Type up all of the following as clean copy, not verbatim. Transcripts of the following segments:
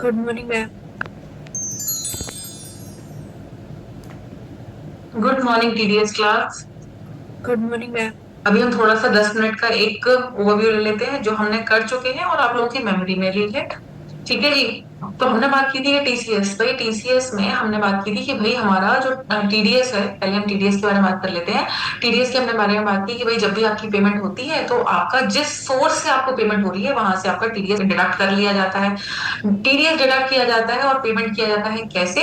Good morning ma'am. Good morning TDS class. Good morning ma'am. अभी हम थोड़ा सा 10 मिनट का एक ओवरव्यू ले लेते हैं जो हमने कर चुके हैं और आप लोगों की मेमोरी में रिलेट। ठीक है जी। तो हमने बात की थी टीसीएस। भाई टीसीएस में हमने बात की थी कि भाई हमारा जो टीडीएस है, पहले हम टीडीएस के बारे में बात कर लेते हैं। टीडीएस के हमने बारे में बात की कि भाई जब भी आपकी पेमेंट होती है तो आपका जिस सोर्स से आपको पेमेंट हो रही है वहां से आपका टीडीएस डिडक्ट कर लिया जाता है। टीडीएस डिडक्ट किया जाता है और पेमेंट किया जाता है कैसे?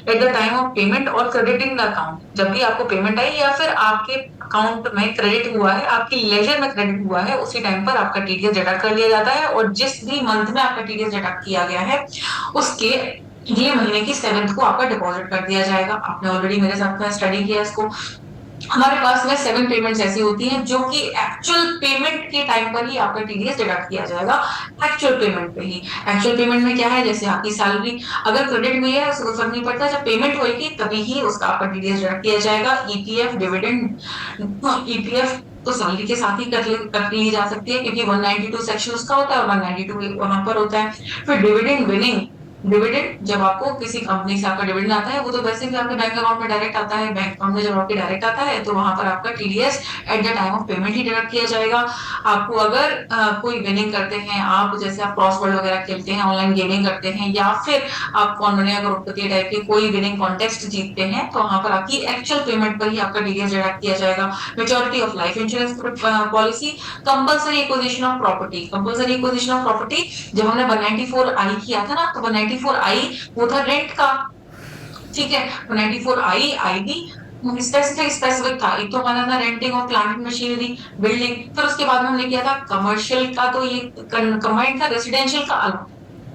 Eight the time of payment और क्रेडिटिंग द अकाउंट। जब भी आपको पेमेंट आई या फिर आपके अकाउंट में क्रेडिट हुआ है, आपकी लेजर में क्रेडिट हुआ है, उसी टाइम पर आपका टीडीएस डिडक्ट कर लिया जाता है। और जिस भी मंथ में आपका टीडीएस डिडक्ट किया गया है उसके अगले महीने की 7th को आपका डिपॉजिट कर दिया जाएगा। आपने ऑलरेडी मेरे साथ में स्टडी किया इसको। हमारे पास में 7 पेमेंट्स ऐसी होती हैं जो कि एक्चुअल पेमेंट के टाइम पर ही आपका टीडीएस डिडक्ट किया जाएगा। एक्चुअल पेमेंट पे ही। एक्चुअल पेमेंट में क्या है, जैसे आपकी सैलरी अगर क्रेडिट हुई है उसको फर्क नहीं पड़ता, जब पेमेंट होगी तभी ही उसका आपका टीडीएस डिडक्ट किया जाएगा। ईपीएफ डिविडेंड, ईपीएफ तो सैलरी के साथ ही कर ली जा सकती है क्योंकि 192 सेक्शन उसका होता है और 192 वहां पर होता है। फिर डिविडेंड विनिंग। डिविडेंड जब आपको किसी कंपनी से आपका डिविडेंड आता है वो तो वैसे भी आपके बैंक अकाउंट में डायरेक्ट आता है। बैंक अकाउंट में जब आपके डायरेक्ट आता है तो वहां पर आपका TDS eight the time of payment he deduct किया जाएगा। आपको अगर कोई विनिंग करते हैं आप, जैसे आप क्रॉसवर्ड वगैरह खेलते हैं, ऑनलाइन गेमिंग करते हैं, या फिर आप कौन बनेगा करोड़पति टाइप के कोई विनिंग कॉन्टेस्ट जीतते हैं तो वहां पर आपकी एक्चुअल पेमेंट पर ही आपका टीडीएस डिडक्ट किया जाएगा। Maturity of life insurance policy. Compulsory acquisition of property. Compulsory acquisition of property जब हमने 194 आई किया था ना तो 194 आई वो था रेंट का। ठीक है। 194 आई आई भी स्पेसिफिक था। एक तो हमारा था रेंटिंग और प्लांट मशीनरी बिल्डिंग। फिर उसके बाद में हमने किया था कमर्शियल का, तो ये कंबाइंड था। रेसिडेंशियल का अलग,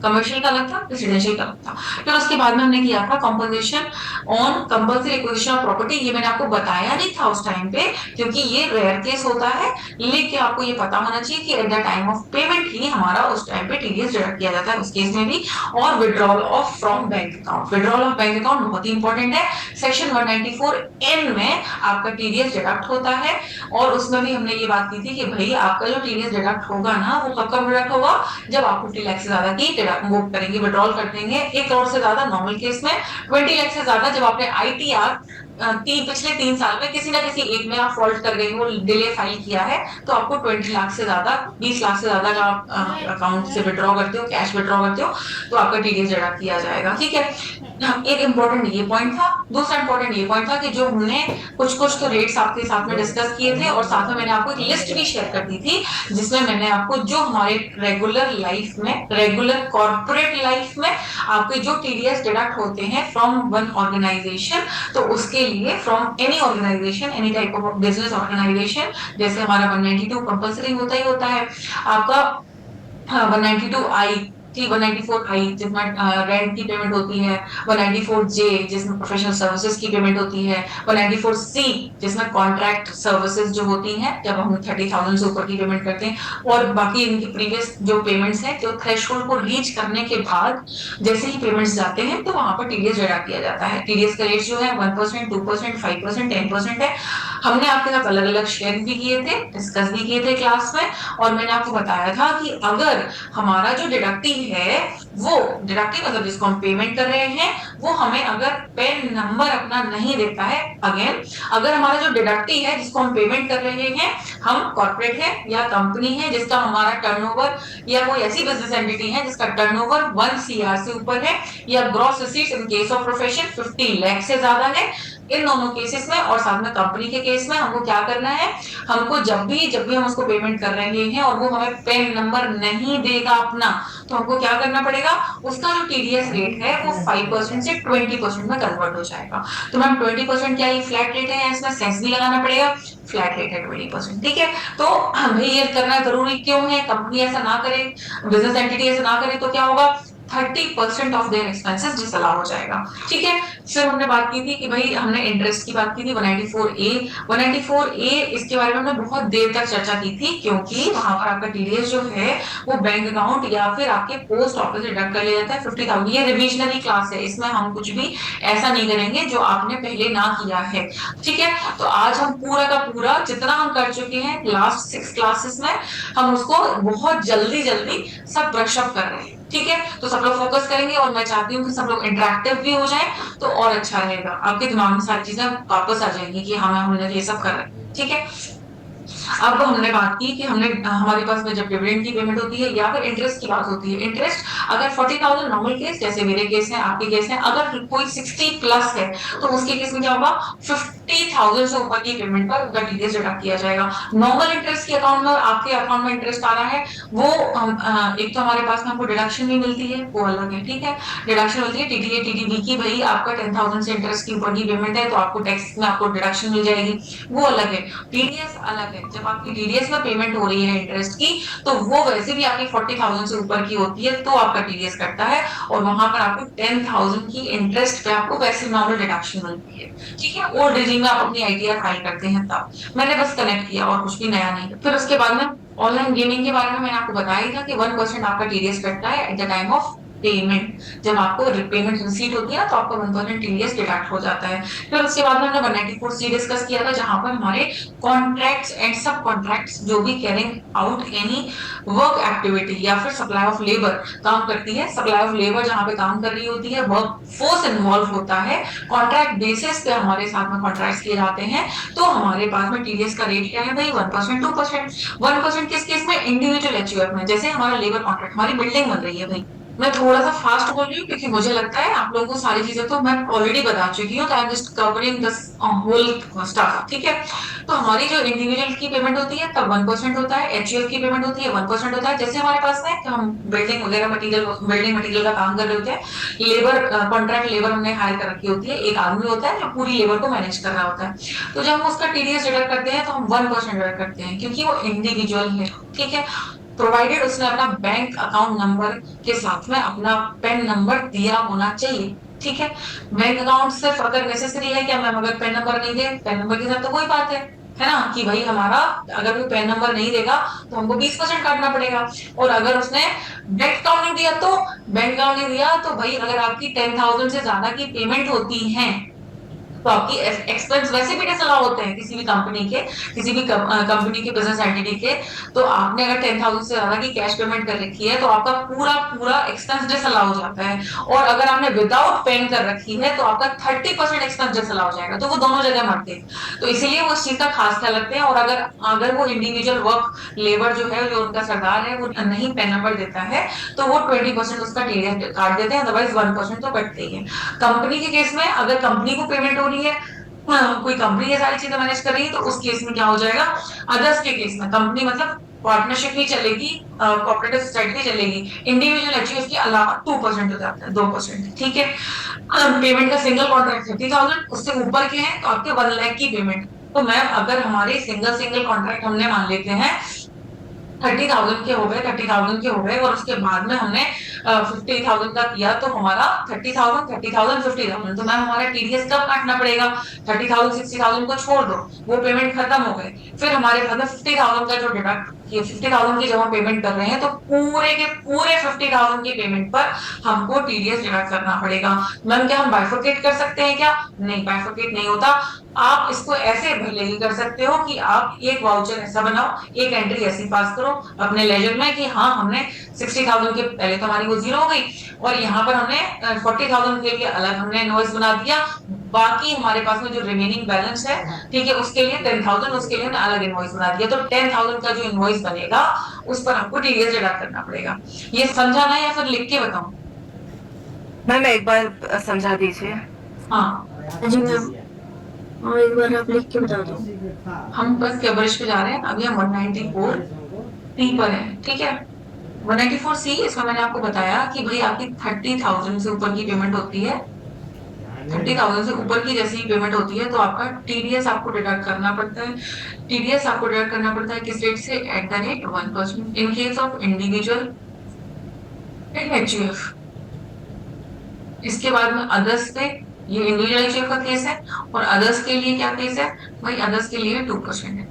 कमर्शियल का अलग था, रेसिडेंशियल का अलग था। फिर उसके बाद में हमने किया था composition on compulsory acquisition of property. ये मैंने आपको बताया नहीं था उस टाइम पे क्योंकि ये रेयर केस होता है, लेकिन आपको ये पता होना चाहिए कि at the time of payment ही हमारा उस टाइम पे टीडीएस डिडक्ट किया जाता है उस केस में भी। और withdrawal of from bank account. Withdrawal of bank account बहुत ही इंपॉर्टेंट है। सेक्शन 194 एन में आपका टीडीएस डिडक्ट होता है। और उसमें भी हमने ये बात की थी कि भाई आपका जो टीडीएस डिडक्ट होगा ना वो कब कब डिडक्ट होगा, जब आप 50 लाख से ज्यादा की वो करेंगे, विड्रॉल कर देंगे। 1 करोड़ से ज्यादा नॉर्मल केस में, 20 लाख से ज्यादा जब आपने आईटीआर पिछले 3 साल में किसी ना किसी एक में आप फॉल्ट कर गई हो, डिले फाइल किया है, तो आपको 20 लाख से ज्यादा, 20 लाख से ज्यादा का आप अकाउंट से विड्रॉ करते हो, कैश विड्रॉ करते हो, तो आपका टीडीएस डिडक्ट किया जाएगा। ठीक है। एक इंपॉर्टेंट ये पॉइंट था। दूसरा इंपॉर्टेंट ये पॉइंट था कि जो हमने कुछ कुछ तो रेट्स आपके साथ में डिस्कस किए थे और साथ में मैंने आपको एक लिस्ट भी शेयर कर दी थी जिसमें मैंने आपको जो हमारे रेगुलर लाइफ में, रेगुलर कॉर्पोरेट लाइफ में आपके जो टीडीएस डिडक्ट होते हैं फ्रॉम वन ऑर्गेनाइजेशन, तो उसके लिए from any organisation, any type of business organisation, जैसे हमारा 192 कंपल्सरी होता ही होता है आपका। 192 आई थी, 194 आई जिसमें रेंट की पेमेंट होती है, 194 जे जिसमें प्रोफेशनल सर्विसेज की पेमेंट होती है, 194 सी जिसमें कॉन्ट्रैक्ट सर्विसेज जो होती हैं जब हम 30,000 से ऊपर की पेमेंट करते हैं। और बाकी इनकी प्रीवियस जो पेमेंट्स हैं जो थ्रेशोल्ड को रीच करने के बाद जैसे ही पेमेंट्स जाते हैं तो वहां पर टीडीएस डिडक्ट किया जाता है। टीडीएस का रेट जो है 1%, 2%, 5%, 10% है। हमने आपके साथ अलग अलग शेयर भी किए थे, डिस्कस भी किए थे क्लास में। और मैंने आपको बताया था कि अगर हमारा जो डिडक्टिव है, वो डिडक्टिव मतलब जिसको हम पेमेंट कर रहे हैं, वो हमें अगर पेन नंबर अपना नहीं देता है, अगेन अगर हमारा जो डिडक्टिव है जिसको हम पेमेंट कर रहे हैं, हम कॉर्पोरेट है या कंपनी है जिसका हमारा टर्नओवर, या कोई ऐसी बिजनेस एंटिटी है जिसका टर्नओवर 1 CR से ऊपर है, या gross receipts in case of profession 50 lakh से ज्यादा है, इन दोनों केसेस में और साथ में कंपनी के केस में हमको क्या करना है, हमको जब भी हम उसको पेमेंट कर रहे हैं और वो हमें पेन नंबर नहीं देगा अपना, तो हमको क्या करना पड़ेगा, उसका जो टीडीएस रेट है वो 5% से 20% में कन्वर्ट हो जाएगा। तो मैम 20% क्या ये फ्लैट रेट है, इसमें सेस भी लगाना पड़ेगा? फ्लैट रेट है 20%। ठीक है। तो हमें ये करना जरूरी क्यों है, कंपनी ऐसा ना करे, बिजनेस एंटिटी ऐसा ना करे, तो क्या होगा, 30% ऑफ देयर एक्सपेंसेस डिसअलाउ हो जाएगा। ठीक है। फिर हमने बात की थी कि भाई हमने इंटरेस्ट की बात की थी 194 ए इसके बारे में हमने बहुत देर तक चर्चा की थी क्योंकि वहां पर आपका टीडीएस जो है वो बैंक अकाउंट या फिर आपके पोस्ट ऑफिस से डिडक्ट कर लिया जाता है 50,000। ये रिविजनरी क्लास है, इसमें हम कुछ भी ऐसा नहीं करेंगे जो आपने पहले ना किया है। ठीक है। तो आज हम पूरा का पूरा जितना हम कर चुके हैं लास्ट 6 क्लासेस में, हम उसको बहुत जल्दी जल्दी सब ब्रशअप कर रहे हैं। ठीक है, तो सब लोग फोकस करेंगे और मैं चाहती हूँ कि सब लोग इंटरेक्टिव भी हो जाए, तो और अच्छा रहेगा, आपके दिमाग में सारी चीजें वापस आ जाएंगी कि हाँ हमने ये सब करा है। ठीक है, अब हमने बात की कि हमने हमारे पास में जब डिविडेंड की पेमेंट होती है या फिर इंटरेस्ट की बात होती है, इंटरेस्ट अगर 40,000 नॉर्मल केस जैसे मेरे केस है, आपके केस है, अगर कोई 60 प्लस है तो उसके केस में क्या होगा, 50,000 से ऊपर की पेमेंट पर उनका टीडीएस डिडक्ट किया जाएगा। नॉर्मल इंटरेस्ट के अकाउंट में और आपके अकाउंट में इंटरेस्ट आ रहा है वो एक तो हमारे पास में हमको डिडक्शन भी मिलती है, वो अलग है। ठीक है, डिडक्शन मिलती है टीटीए टीटीडी की, भाई आपका 10,000 से इंटरेस्ट की ऊपर की पेमेंट है तो आपको टैक्स में आपको डिडक्शन मिल जाएगी, वो अलग है। टीडीएस अलग है, जब आपकी टीडीएस में पेमेंट हो रही है इंटरेस्ट की, तो वो वैसे भी आपकी 40,000 से ऊपर की होती है तो आपका टीडीएस कटता है, और वहां पर आपको 10,000 की इंटरेस्ट पे आपको वैसे नॉर्मल डिडक्शन मिलती है। ठीक है, ओल्ड रेजिम में आप अपनी आईटीआर फाइल करते हैं तब मैंने बस कनेक्ट किया और कुछ भी नया नहीं। फिर उसके बाद में ऑनलाइन गेमिंग के बारे में मैंने आपको बताया ही था कि 1% आपका टीडीएस कटता है eight the time of payment, जब आपको पेमेंट रिसीट होती है तो आपका 1% टीडीएस डिडक्ट हो जाता है। फिर उसके बाद में हमने 194 सी डिस्कस किया था, जहां पर हमारे कॉन्ट्रैक्ट्स एंड सब कॉन्ट्रैक्ट्स जो भी carrying out any work activity या फिर सप्लाई ऑफ लेबर काम करती है, सप्लाई ऑफ लेबर जहां पे काम कर रही होती है, वर्क फोर्स इन्वॉल्व होता है, कॉन्ट्रैक्ट बेसिस पे हमारे साथ में कॉन्ट्रैक्ट किए जाते हैं, तो हमारे पास में टीडीएस का रेट क्या है भाई, 1%, 2%। 1% किस केस में, इंडिविजुअल एचयूएफ में, जैसे हमारा लेबर कॉन्ट्रैक्ट, हमारी बिल्डिंग बन रही है भाई, मैं थोड़ा सा फास्ट बोल रही हूँ क्योंकि मुझे लगता है आप लोगों को सारी चीजें तो मैं ऑलरेडी बता चुकी हूँ, I am just covering this whole stuff. ठीक है, तो हमारी जो इंडिविजुअल की पेमेंट होती है तब 1% होता है, एचयूएफ की पेमेंट होती है 1% होता है, जैसे हमारे पास है कि हम बिल्डिंग वगैरह मटीरियल, बिल्डिंग मटीरियल का काम कर रहे होते हैं, लेबर कॉन्ट्रैक्ट लेबर हमने हायर कर रखी होती है, एक आदमी होता है जो पूरी लेबर को मैनेज कर रहा होता है, तो जब हम उसका टीडीएस डिडक्ट करते हैं तो हम 1% डिडक्ट करते हैं क्योंकि वो इंडिविजुअल है। ठीक है, प्रोवाइडेड उसने अपना बैंक अकाउंट नंबर के साथ में अपना पेन नंबर दिया होना चाहिए। ठीक है, बैंक अकाउंट सिर्फ अगर नेसेसरी है क्या मैम, अगर पेन नंबर नहीं दे, पेन नंबर के साथ तो कोई बात है ना, कि भाई हमारा अगर वो पेन नंबर नहीं देगा तो हमको 20% काटना पड़ेगा, और अगर उसने बैंक अकाउंट नहीं दिया तो बैंक अकाउंट नहीं दिया तो भाई अगर आपकी 10,000 से ज्यादा की पेमेंट होती है तो आपकी एक्सपेंस वैसे भी डिसअलाउ होते हैं किसी भी कंपनी के, किसी भी कंपनी के बिजनेस एंटिटी के, तो आपने अगर 10,000 से ज्यादा की कैश पेमेंट कर रखी है तो आपका पूरा पूरा एक्सपेंस डिसअलाउ हो जाता है, और अगर आपने विदाउट पेइंग कर रखी है तो आपका 30% एक्सपेंस डिसअलाउ हो जाएगा, तो वो दोनों जगह मरते हैं, तो इसीलिए वो उस चीज का खास ख्याल रखते हैं। और अगर अगर वो इंडिविजुअल वर्क लेबर जो है, जो उनका सरदार है, वो नहीं पेन नंबर देता है तो वो 20% उसका टीडीएस काट देते हैं, अदरवाइज 1% तो कटते ही है। कंपनी के केस में अगर कंपनी को पेमेंट हो रही है, कोई कंपनी ये सारी चीजें मैनेज कर रही है, तो उस केस में क्या हो जाएगा, अदर्स के केस में कंपनी मतलब पार्टनरशिप ही चलेगी, कोऑपरेटिव सोसाइटी ही चलेगी, इंडिविजुअल एचयूएफ के अलावा 2% हो जाता है, 2%। ठीक है, पेमेंट का सिंगल कॉन्ट्रैक्ट 30,000, उससे ऊपर के हैं तो आपके 1 लाख की पेमेंट, तो मैम अगर हमारे सिंगल सिंगल कॉन्ट्रैक्ट हमने मान लेते हैं 30,000 के हो गए, 30,000 के हो गए, और उसके बाद में हमने 50,000 का किया तो हमारा 30,000, 30,000, 50,000, तो मैम हमारा टीडीएस कब काटना पड़ेगा, 30,000, 60,000 को छोड़ दो, वो पेमेंट खत्म हो गए, फिर हमारे पास में 50,000 का जो डिडक्ट, ये 50,000 की जब हम पेमेंट कर रहे हैं तो पूरे के पूरे 50,000 की पेमेंट पर हमको टीडीएस डिडक्ट करना पड़ेगा। मैम क्या हम बाइफरकेट कर सकते हैं क्या, नहीं बाइफरकेट नहीं होता, आप इसको ऐसे भले ही कर सकते हो कि आप एक वाउचर ऐसा बनाओ, एक एंट्री ऐसी पास करो अपने लेजर में कि हाँ हमने 60,000 के पहले तो हमारी वो जीरो हो गई, और यहाँ पर हमने 40,000 के लिए अलग हमने इनवॉइस बना दिया, बाकी हमारे पास में जो रिमेनिंग बैलेंस है, ठीक है, उसके लिए 10,000, उसके लिए हमने अलग इनवॉइस बना दिया, तो 10,000 का जो इनवॉइस बनेगा उस पर आपको टीडीएस डिडक्ट करना पड़ेगा। ये समझाना है या फिर लिख के बताऊं? मैम एक बार समझा दीजिए। हाँ जी मैम, और एक बार आप लिख के बता दो। हम बस कवरेज पे जा रहे हैं, अभी हम 194 टी पर है। ठीक है, 194 सी, इसमें मैंने आपको बताया कि भाई आपकी 30,000 से ऊपर की पेमेंट होती है, 30,000 से ऊपर की जैसी पेमेंट होती है तो आपका टीडीएस आपको डिडक्ट करना पड़ता है। टीडीएस आपको डिडक्ट करना पड़ता है किस रेट से, at the rate 1% in case of individual and HUF. इसके बाद में अदर्स पे, ये इंडिविजुअल एचयूएफ का केस है, और अदर्स के लिए क्या केस है भाई, अदर्स के लिए 2% है।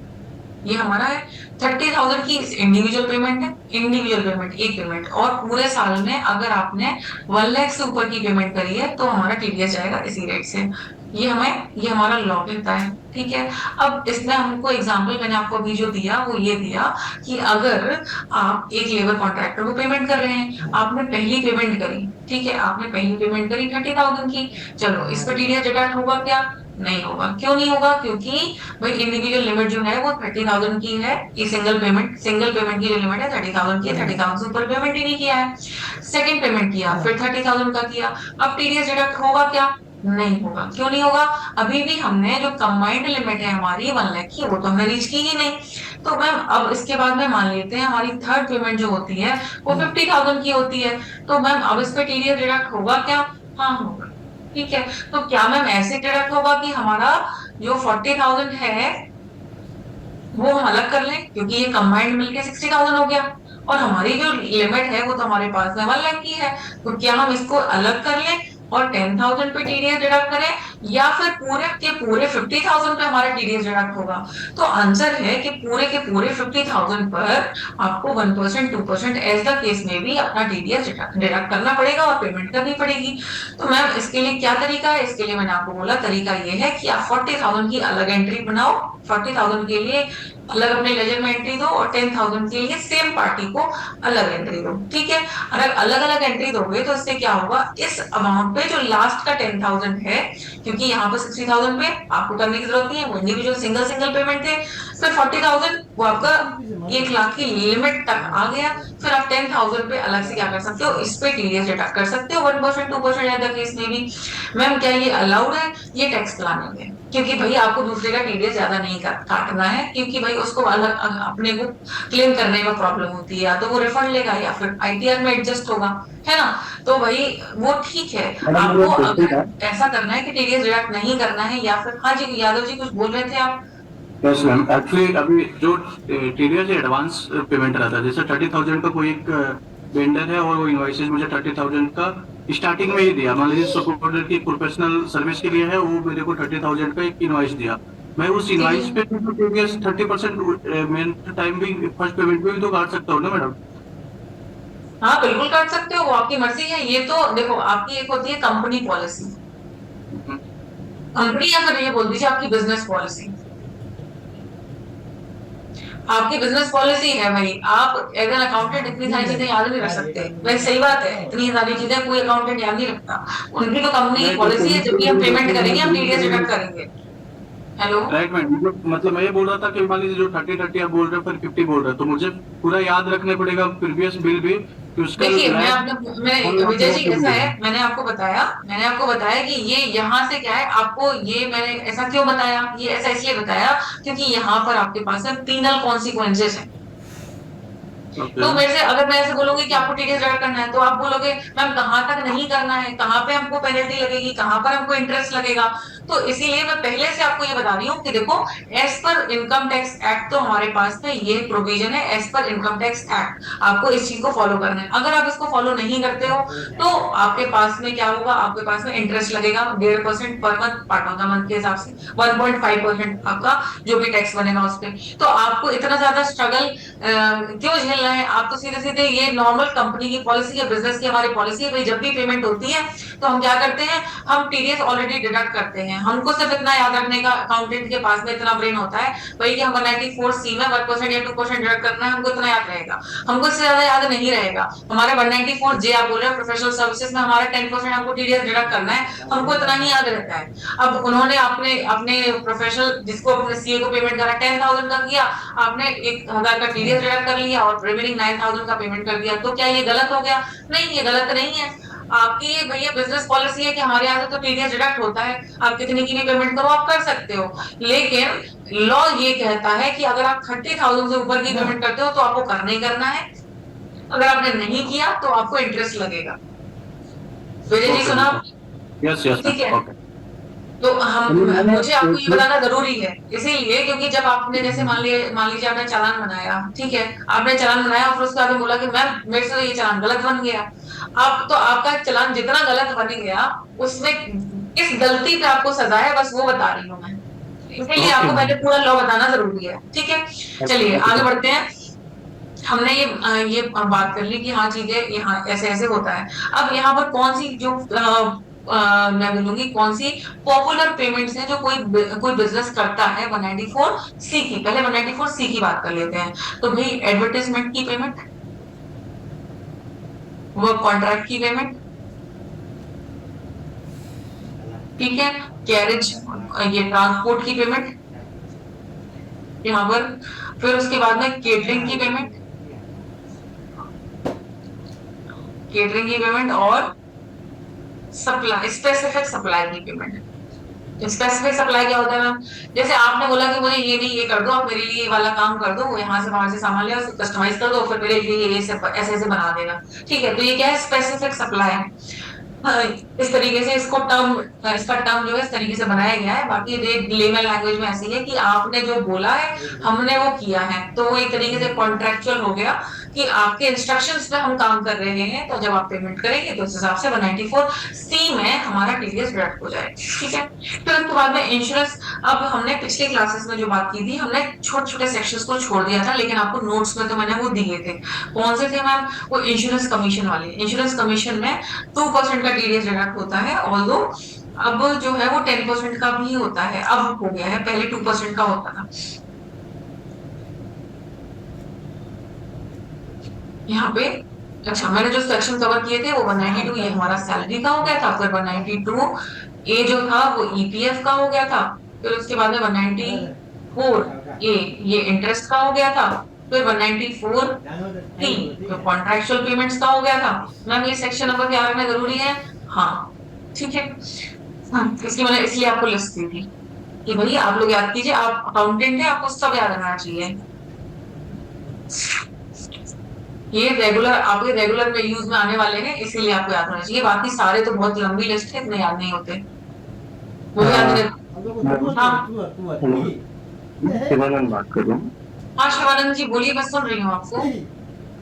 ये हमारा है 30,000 की इंडिविजुअल पेमेंट है, इंडिविजुअल पेमेंट एक पेमेंट, और पूरे साल में अगर आपने 1 लाख से ऊपर की पेमेंट करी है तो हमारा टीडीएस जाएगा इसी रेट से। ये हमारा लॉ कहता है, ठीक है। अब इसमें हमको एग्जाम्पल मैंने आपको अभी जो दिया वो ये दिया कि अगर आप एक लेबर कॉन्ट्रैक्टर को पेमेंट कर रहे हैं, आपने पहली पेमेंट करी, ठीक है, आपने पहली पेमेंट करी 30,000 की, चलो इस पर टीडीएस डिडक्ट होगा क्या? नहीं होगा। क्यों नहीं होगा? क्योंकि भाई इंडिविजुअल लिमिट जो है वो 30,000 की है, ये सिंगल पेमेंट की जो लिमिट है 30,000 की है, 30,000 से ऊपर पेमेंट ही नहीं किया है। सेकंड पेमेंट किया, फिर 30,000 का किया, अब टीडीएस डिडक्ट होगा क्या? नहीं होगा। क्यों नहीं होगा? अभी भी हमने जो कंबाइंड लिमिट है हमारी 1 लाख की, वो तो हमने रीच की ही नहीं। तो मैम अब इसके बाद में मान लेते हैं हमारी थर्ड पेमेंट जो होती है वो 50,000 की होती है, तो मैम अब इस पे टीडीएस डिडक्ट होगा क्या? हाँ होगा, ठीक है। तो क्या मैम ऐसे डिडक्ट होगा कि हमारा जो 40,000 है वो हम अलग कर लें, क्योंकि ये कंबाइंड मिलके 60,000 हो गया, और हमारी जो लिमिट है वो तो हमारे पास में 1 लाख की है, तो क्या हम इसको अलग कर लें और 10,000 पे टीडीएस डिडक्ट करें, या फिर पूरे के पूरे 50,000 पे हमारा टीडीएस डिडक्ट होगा? तो आंसर है कि पूरे के पूरे 50,000 पर आपको 1%, 2% एज द केस में भी अपना टीडीएस डिडक्ट करना पड़ेगा और पेमेंट करनी पड़ेगी। तो मैम इसके लिए क्या तरीका है? इसके लिए मैंने आपको बोला तरीका ये है कि आप 40,000 की अलग एंट्री बनाओ, 40,000 के लिए अलग अपने लेजर में एंट्री दो, और 10,000 के लिए सेम पार्टी को अलग एंट्री दो, ठीक है। अगर अलग अलग एंट्री दोगे तो इससे क्या होगा, इस अमाउंट पे जो लास्ट का 10,000 है, क्योंकि यहाँ पर 60,000 पे आपको करने की जरूरत नहीं है, वो इंडिविजुअल सिंगल पेमेंट थे, फिर 40,000 वो आपका 1 लाख की लिमिट तक आ गया, फिर आप 10,000 पे अलग से क्या कर सकते हो, इस पे टीडीएस डिडक्ट कर सकते हो 1%, 2% एट द केस में भी। मैम क्या ये अलाउड है? ये टैक्स प्लानिंग है, क्योंकि भाई आपको दूसरे का टीडीएस ज्यादा नहीं काटना है, क्योंकि भाई उसको अलग अपने को क्लेम करने में प्रॉब्लम होती है, या तो वो रिफंड लेगा या फिर आईटीआर में एडजस्ट होगा, है ना। तो भाई वो ठीक है, आपको अगर ऐसा करना है कि टीडीएस डिडक्ट नहीं करना है, या फिर हाँ जी यादव जी कुछ बोल रहे थे आप? यस मैम, एक्चुअली अभी जो टीडीएस एडवांस पेमेंट रहता है, जैसे 30,000 का कोई एक वेंडर है और वो इनवॉइसेज मुझे 30,000 का स्टार्टिंग में ही दिया, मान लीजिए सपोर्टर की प्रोफेशनल सर्विस के लिए है, वो मेरे को 30,000 का एक इनवॉइस दिया, मैं उस इनवॉइस पे टीडीएस 30% मेन टाइम भी फर्स्ट पेमेंट पे भी तो काट सकता हूँ ना मैडम? हाँ बिल्कुल काट सकते हो, वो आपकी मर्जी है। ये तो देखो आपकी एक होती है कंपनी पॉलिसी, कंपनी या फिर ये बोल दीजिए आपकी बिजनेस पॉलिसी, आपकी बिजनेस पॉलिसी है भाई। आप एज एन अकाउंटेंट इतनी सारी चीजें याद नहीं रख सकते, वही सही बात है, इतनी सारी चीजें कोई अकाउंटेंट याद नहीं रखता। उनकी तो कंपनी की पॉलिसी है, जब भी हम पेमेंट करेंगे हम टीडीएस डिडक्ट करेंगे। हेलो राइट मैम, मतलब मैं ये बोल रहा था कि मान लीजिए जो 30 आप बोल रहे हो फिर 50 बोल रहे हो, तो मुझे पूरा याद रखने पड़ेगा प्रीवियस बिल भी कि उसका देखिए मैं विजय जी ऐसा है, मैंने आपको बताया कि ये यहाँ से क्या है, आपको ये मैंने ऐसा क्यों बताया, ये ऐसा इसलिए बताया क्योंकि यहाँ पर आपके पास है पीनल कॉन्सिक्वेंसेस है। तो मेरे से अगर मैं ऐसे बोलूंगी कि आपको टीडीएस डिडक्ट करना है, तो आप बोलोगे मैम कहाँ तक नहीं करना है, कहाँ पे हमको पेनल्टी लगेगी, कहाँ पर हमको इंटरेस्ट लगेगा। तो इसीलिए मैं पहले से आपको ये बता रही हूँ कि देखो as per income tax act तो हमारे पास में ये प्रोविजन है, as per income tax act आपको इस चीज को फॉलो करना है। अगर आप इसको फॉलो नहीं करते हो तो आपके पास में क्या होगा, आपके पास में इंटरेस्ट लगेगा 1.5% per month, part of the month के हिसाब से 1.5% आपका जो भी टैक्स बनेगा उस पर। तो आपको इतना ज्यादा स्ट्रगल क्यों झेलना है? आप तो सीधे सीधे ये नॉर्मल कंपनी की पॉलिसी है, बिजनेस की हमारी पॉलिसी है भाई, जब भी पेमेंट होती है तो हम क्या करते हैं, हम टीडीएस ऑलरेडी डिडक्ट करते हैं। हमको सिर्फ इतना याद रखने का, अकाउंटेंट के पास में इतना ब्रेन होता है भाई कि हम 194C में 1% या 2% डिडक्ट करना है, हमको इतना याद रहेगा, हमको इससे ज्यादा याद नहीं रहेगा। हमारे 194J आप बोल रहे हो प्रोफेशनल सर्विसेज में हमारा 10% हमको टीडीएस डिडक्ट करना है, हमको इतना ही याद रहता है। अब उन्होंने अपने प्रोफेशनल जिसको अपने सीए को पेमेंट करा 10,000 का किया, आपने 1,000 का टीडीएस डिडक्ट कर लिया और रिमेनिंग 9,000 का पेमेंट कर दिया, तो क्या ये गलत हो गया? नहीं, ये गलत नहीं है। आपकी ये भैया बिजनेस पॉलिसी है कि हमारे यहाँ से तो टीडीएस डिडक्ट होता है, आप कितने की भी पेमेंट करो आप कर सकते हो, लेकिन लॉ ये कहता है कि अगर आप 30,000 से ऊपर की पेमेंट करते हो तो आपको करना ही करना है, अगर आपने नहीं किया तो आपको इंटरेस्ट लगेगा। विजय जी सुना? यस यस, ठीक है। तो मुझे आपको ये बताना जरूरी है, इसीलिए क्योंकि जब आपने जैसे मान लीजिए आपने चालान बनाया, ठीक है, आपने चालान बनाया और उसके बाद बोला कि मैम मेरे से तो ये चालान गलत बन गया। अब तो आपका चालान जितना गलत बन गया उसमें किस गलती पे आपको सजा है बस वो बता रही हूँ मैं। इसीलिए आपको पहले पूरा लॉ बताना जरूरी है, ठीक है। चलिए आगे बढ़ते हैं। हमने ये बात कर ली कि हाँ चीजें यहाँ ऐसे ऐसे होता है। अब यहाँ पर कौन सी जो मैं बोलूंगी कौन सी पॉपुलर पेमेंट्स हैं जो कोई बिजनेस करता है 194 सी की। पहले 194 सी की बात कर लेते हैं। तो भाई एडवर्टाइजमेंट की पेमेंट, वर्क कॉन्ट्रैक्ट की पेमेंट, ठीक है, कैरेज ये ट्रांसपोर्ट की पेमेंट यहाँ पर, फिर उसके बाद में केटरिंग की पेमेंट, केटरिंग की पेमेंट और सप्लाई, स्पेसिफिक सप्लाई की पेमेंट। स्पेसिफिक सप्लाई क्या होता है मैम? जैसे आपने बोला कि मुझे ये नहीं ये कर दो, आप मेरे लिए ये वाला काम कर दो, यहाँ से वहां से सामान ले आओ, कस्टमाइज कर दो, फिर मेरे लिए ये ऐसे ऐसे बना देना, ठीक है। तो ये क्या है? स्पेसिफिक सप्लाई है। इस तरीके से इसको इसका टर्म जो है इस तरीके से बनाया गया है। बाकी लेमन लैंग्वेज में ऐसी है कि आपने जो बोला है हमने वो किया है, तो वो एक तरीके से कॉन्ट्रेक्चुअल हो गया कि आपके इंस्ट्रक्शंस पे हम काम कर रहे हैं। तो जब आप पेमेंट करेंगे तो उस हिसाब से 194 सी में हमारा टीडीएस डिडक्ट हो जाएगा, ठीक है। फिर उसके बाद में इंश्योरेंस। अब हमने पिछले क्लासेस में जो बात की थी, हमने छोटे छोटे सेक्शंस को छोड़ दिया था, लेकिन आपको नोट्स में तो मैंने वो दिए थे। कौन से थे मैम? वो इंश्योरेंस कमीशन वाले। इंश्योरेंस कमीशन में 2% का टीडीएस डिडक्ट होता है, ऑल्दो अब जो है वो 10% का भी होता है, अब हो गया है, पहले 2% का होता था। यहाँ पे अच्छा, मैंने जो सेक्शन कवर किए थे वो 192 ये हमारा सैलरी का हो गया था, फिर 192 ए जो था वो ईपीएफ का हो गया था, फिर उसके बाद में 194 ए ये इंटरेस्ट का हो गया था, फिर 194 टी जो कॉन्ट्रैक्चुअल पेमेंट्स का हो गया था। मैम ये सेक्शन नंबर याद रखना जरूरी है, हाँ ठीक है। हाँ, इसलिए मैंने इसलिए आपको लिस्ट दी थी कि भाई आप लोग याद कीजिए, आप अकाउंटेंट हैं, आपको सब याद रहना चाहिए। ये रेगुलर आपके रेगुलर में यूज में आने वाले हैं, इसीलिए आपको याद होना चाहिए। बाकी सारे तो बहुत लंबी लिस्ट है, इतने याद नहीं होते, वो भी याद नहीं। हाँ शिवानंद बात कर रहा हूँ। हाँ शिवानंद जी बोलिए, मैं सुन रही हूँ आपको।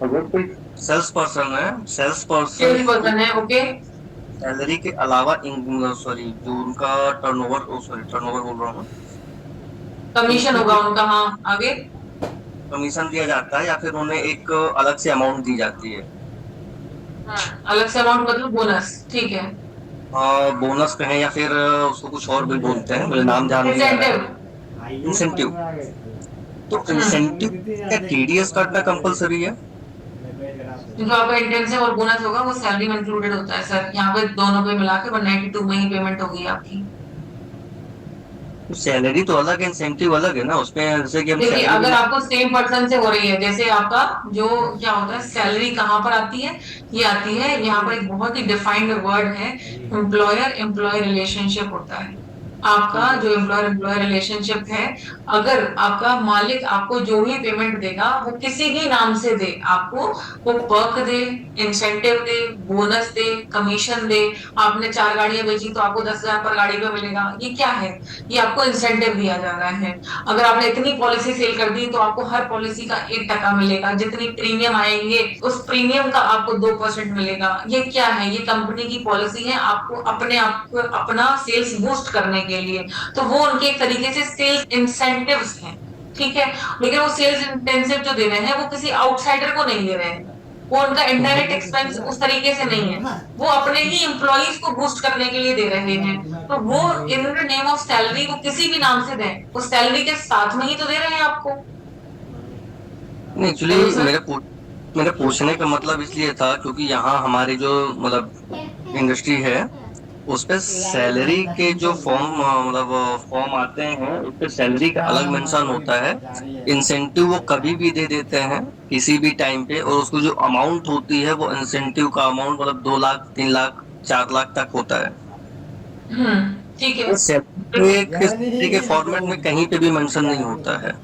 अगर कोई सेल्स पर्सन है, सेल्स सेल्स पर्सन पर्सन है, ओके। सैलरी के अलावा सॉरी जो उनका टर्नओवर टर्नओवर बोल रहा हूँ, कमीशन होगा उनका, हाँ आगे। कमीशन दिया जाता है या फिर उन्हें एक अलग से अमाउंट दी जाती है। अलग से अमाउंट मतलब बोनस, ठीक है। बोनस कहें या फिर उसको कुछ और भी बोलते हैं, मुझे नाम ध्यान नहीं आ रहा है। इंसेंटिव। तो इंसेंटिव क्या टीडीएस काटना कंपलसरी है? जो आपका इंटेंसिव और बोनस होगा वो सैलरी में इंक्लूडेड होता है सर। यहाँ पे दोनों पे मिला के 192 में ही पेमेंट होगी आपकी। सैलरी तो अलग है, इंसेंटिव अलग है ना उसमें। जैसे कि हम देखिए salary अगर आपको सेम पर्सन से हो रही है, जैसे आपका जो क्या होता है सैलरी कहाँ पर आती है, ये आती है यहाँ पर एक बहुत ही डिफाइंड वर्ड है, एम्प्लॉयर एम्प्लॉय रिलेशनशिप होता है। आपका जो एम्प्लॉयर एम्प्लॉय रिलेशनशिप है, अगर आपका मालिक आपको जो भी पेमेंट देगा वो किसी भी नाम से दे, आपको वो पर्क दे, इंसेंटिव दे, बोनस दे, कमीशन दे। आपने 4 गाड़ियां बेची तो आपको 10,000 पर गाड़ी पे मिलेगा, ये क्या है? ये आपको इंसेंटिव दिया जा रहा है। अगर आपने इतनी पॉलिसी सेल कर दी तो आपको हर पॉलिसी का 1% मिलेगा, जितनी प्रीमियम आएंगे उस प्रीमियम का आपको 2% मिलेगा। ये क्या है? ये कंपनी की पॉलिसी है, आपको अपने आप को अपना सेल्स बूस्ट करने के लिए। तो वो उनके एक तरीके से सेल्स इंसेंटिव्स हैं, ठीक है। लेकिन वो सेल्स इंसेंटिव जो दे रहे हैं वो किसी आउटसाइडर को नहीं दे रहे हैं, वो उनका इनडायरेक्ट एक्सपेंस उस तरीके से नहीं है, वो अपने ही एम्प्लॉइज को बूस्ट करने के लिए दे रहे हैं। तो वो in the name of salary वो किसी भी नाम से दें, उस सैलरी के साथ में ही तो दे रहे हैं आपको। नहीं, एक्चुअली मेरे पूछने का मतलब इसलिए था क्योंकि यहाँ हमारी जो मतलब इंडस्ट्री है उस पे सैलरी के जो फॉर्म आते हैं उस पे सैलरी का अलग मेंशन होता है। इंसेंटिव वो कभी भी दे देते हैं किसी भी टाइम पे, और उसको जो अमाउंट होती है वो इंसेंटिव का अमाउंट मतलब 2 लाख 3 लाख 4 लाख तक होता है। ठीक है। सैलरी के फॉर्मेट में कहीं पे भी मेंशन नहीं होता है।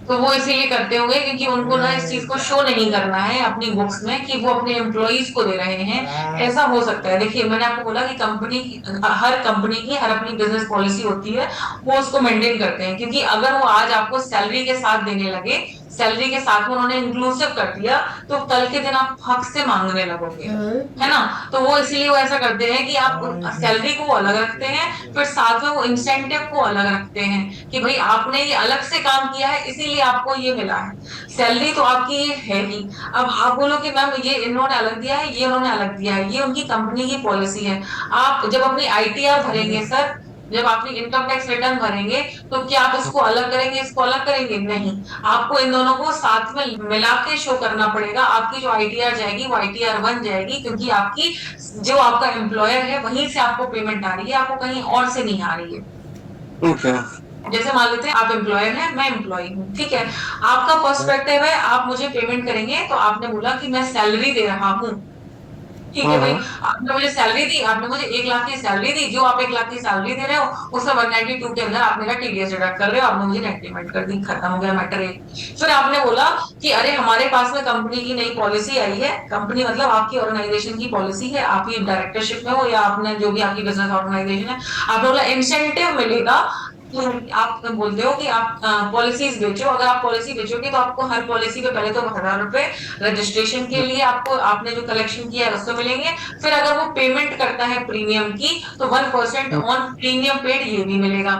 तो वो इसीलिए करते होंगे क्योंकि उनको ना इस चीज को शो नहीं करना है अपनी बुक्स में कि वो अपने एम्प्लॉइज को दे रहे हैं। ऐसा हो सकता है, देखिए मैंने आपको बोला कि हर कंपनी की हर अपनी बिजनेस पॉलिसी होती है, वो उसको मेंटेन करते हैं। क्योंकि अगर वो आज आपको सैलरी के साथ देने लगे, सैलरी के साथ में उन्होंने इंक्लूसिव कर दिया, तो कल के दिन आप हक से मांगने लगोगे, है ना। तो वो इसलिए वो ऐसा करते हैं कि आप सैलरी को अलग रखते हैं, फिर साथ में वो इंसेंटिव को अलग रखते हैं कि भाई आपने ये अलग से काम किया है इसीलिए आपको ये मिला है। सैलरी तो आपकी ये है ही। अब आप बोलो कि मैम ये इन्होंने अलग दिया है, ये उन्होंने अलग दिया है, ये उनकी कंपनी की पॉलिसी है। आप जब अपनी आईटीआर भरेंगे सर, जब आप इनकम टैक्स रिटर्न भरेंगे, तो क्या आप इसको अलग करेंगे, इसको अलग करेंगे? नहीं, आपको इन दोनों को साथ में मिला के शो करना पड़ेगा। आपकी जो आईटीआर जाएगी वो आईटीआर 1 जाएगी, क्योंकि आपकी जो आपका एम्प्लॉयर है वहीं से आपको पेमेंट आ रही है, आपको कहीं और से नहीं आ रही है। ओके। जैसे मान लेते हैं आप एम्प्लॉयर हैं, मैं एम्प्लॉय हूँ, ठीक है। आपका पर्सपेक्टिव है, आप मुझे पेमेंट करेंगे, तो आपने बोला कि मैं सैलरी दे रहा हूँ, ठीक है भाई। आपने मुझे सैलरी दी, आपने मुझे 1 लाख की सैलरी दी, जो आप 1 लाख की सैलरी दे रहे हो उसमें 192 के अंदर आप मेरा टीडीएस डिडक्ट कर रहे हो, आपने मुझे नेट पेमेंट कर दी, खत्म हो गया मैटर। फिर आपने बोला कि अरे हमारे पास में कंपनी की नई पॉलिसी आई है, कंपनी मतलब आपकी ऑर्गेनाइजेशन की पॉलिसी है, आप ही डायरेक्टरशिप में हो या आपने जो भी आपकी बिजनेस ऑर्गेनाइजेशन है, आपने बोला इंसेंटिव मिलेगा। आप बोलते हो कि आप पॉलिसीज बेचो, अगर आप पॉलिसी बेचोगे तो आपको हर पॉलिसी पे पहले तो 1000 रुपए रजिस्ट्रेशन के लिए आपको आपने जो कलेक्शन किया है उसको मिलेंगे। फिर अगर वो पेमेंट करता है प्रीमियम की तो 1% ऑन प्रीमियम पेड ये भी मिलेगा,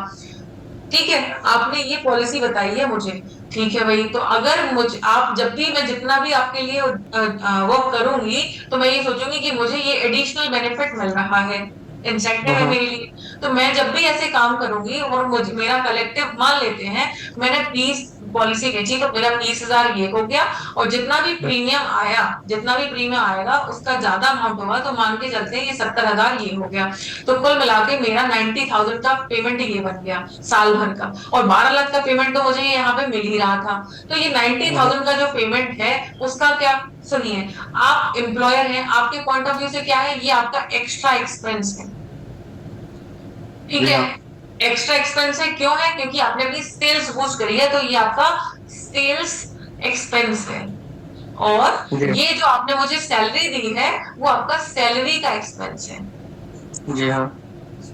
ठीक है। आपने ये पॉलिसी बताई है मुझे, ठीक है भाई। तो अगर मुझे आप जब भी मैं जितना भी आपके लिए वर्क करूंगी तो मैं ये सोचूंगी कि मुझे ये एडिशनल बेनिफिट मिल रहा है, इंसेंटिव है मेरे लिए। तो मैं जब भी ऐसे काम करूंगी और मुझे मेरा कलेक्टिव मान लेते हैं मैंने 20 पॉलिसी बेची तो मेरा 20,000 ये हो गया, और जितना भी प्रीमियम आया, जितना भी प्रीमियम आएगा उसका ज्यादा अमाउंट होगा, तो मान के चलते हैं ये 70,000 ये हो गया। तो कुल मिला के मेरा 90,000 का पेमेंट ये बन गया साल भर का, और 12 लाख का पेमेंट तो मुझे यहाँ पे मिल ही रहा था। तो ये 90,000 का जो पेमेंट है उसका क्या, सुनिए, आप एम्प्लॉयर हैं, आपके पॉइंट ऑफ व्यू से क्या है, ये आपका एक्स्ट्रा एक्सपेंस है, ठीक है। एक्स्ट्रा एक्सपेंस है, क्यों है? क्योंकि आपने अपनी सेल्स बूस्ट करी है, तो ये आपका सेल्स एक्सपेंस है। और ये जो आपने मुझे सैलरी दी है वो आपका सैलरी का एक्सपेंस है, जी हाँ,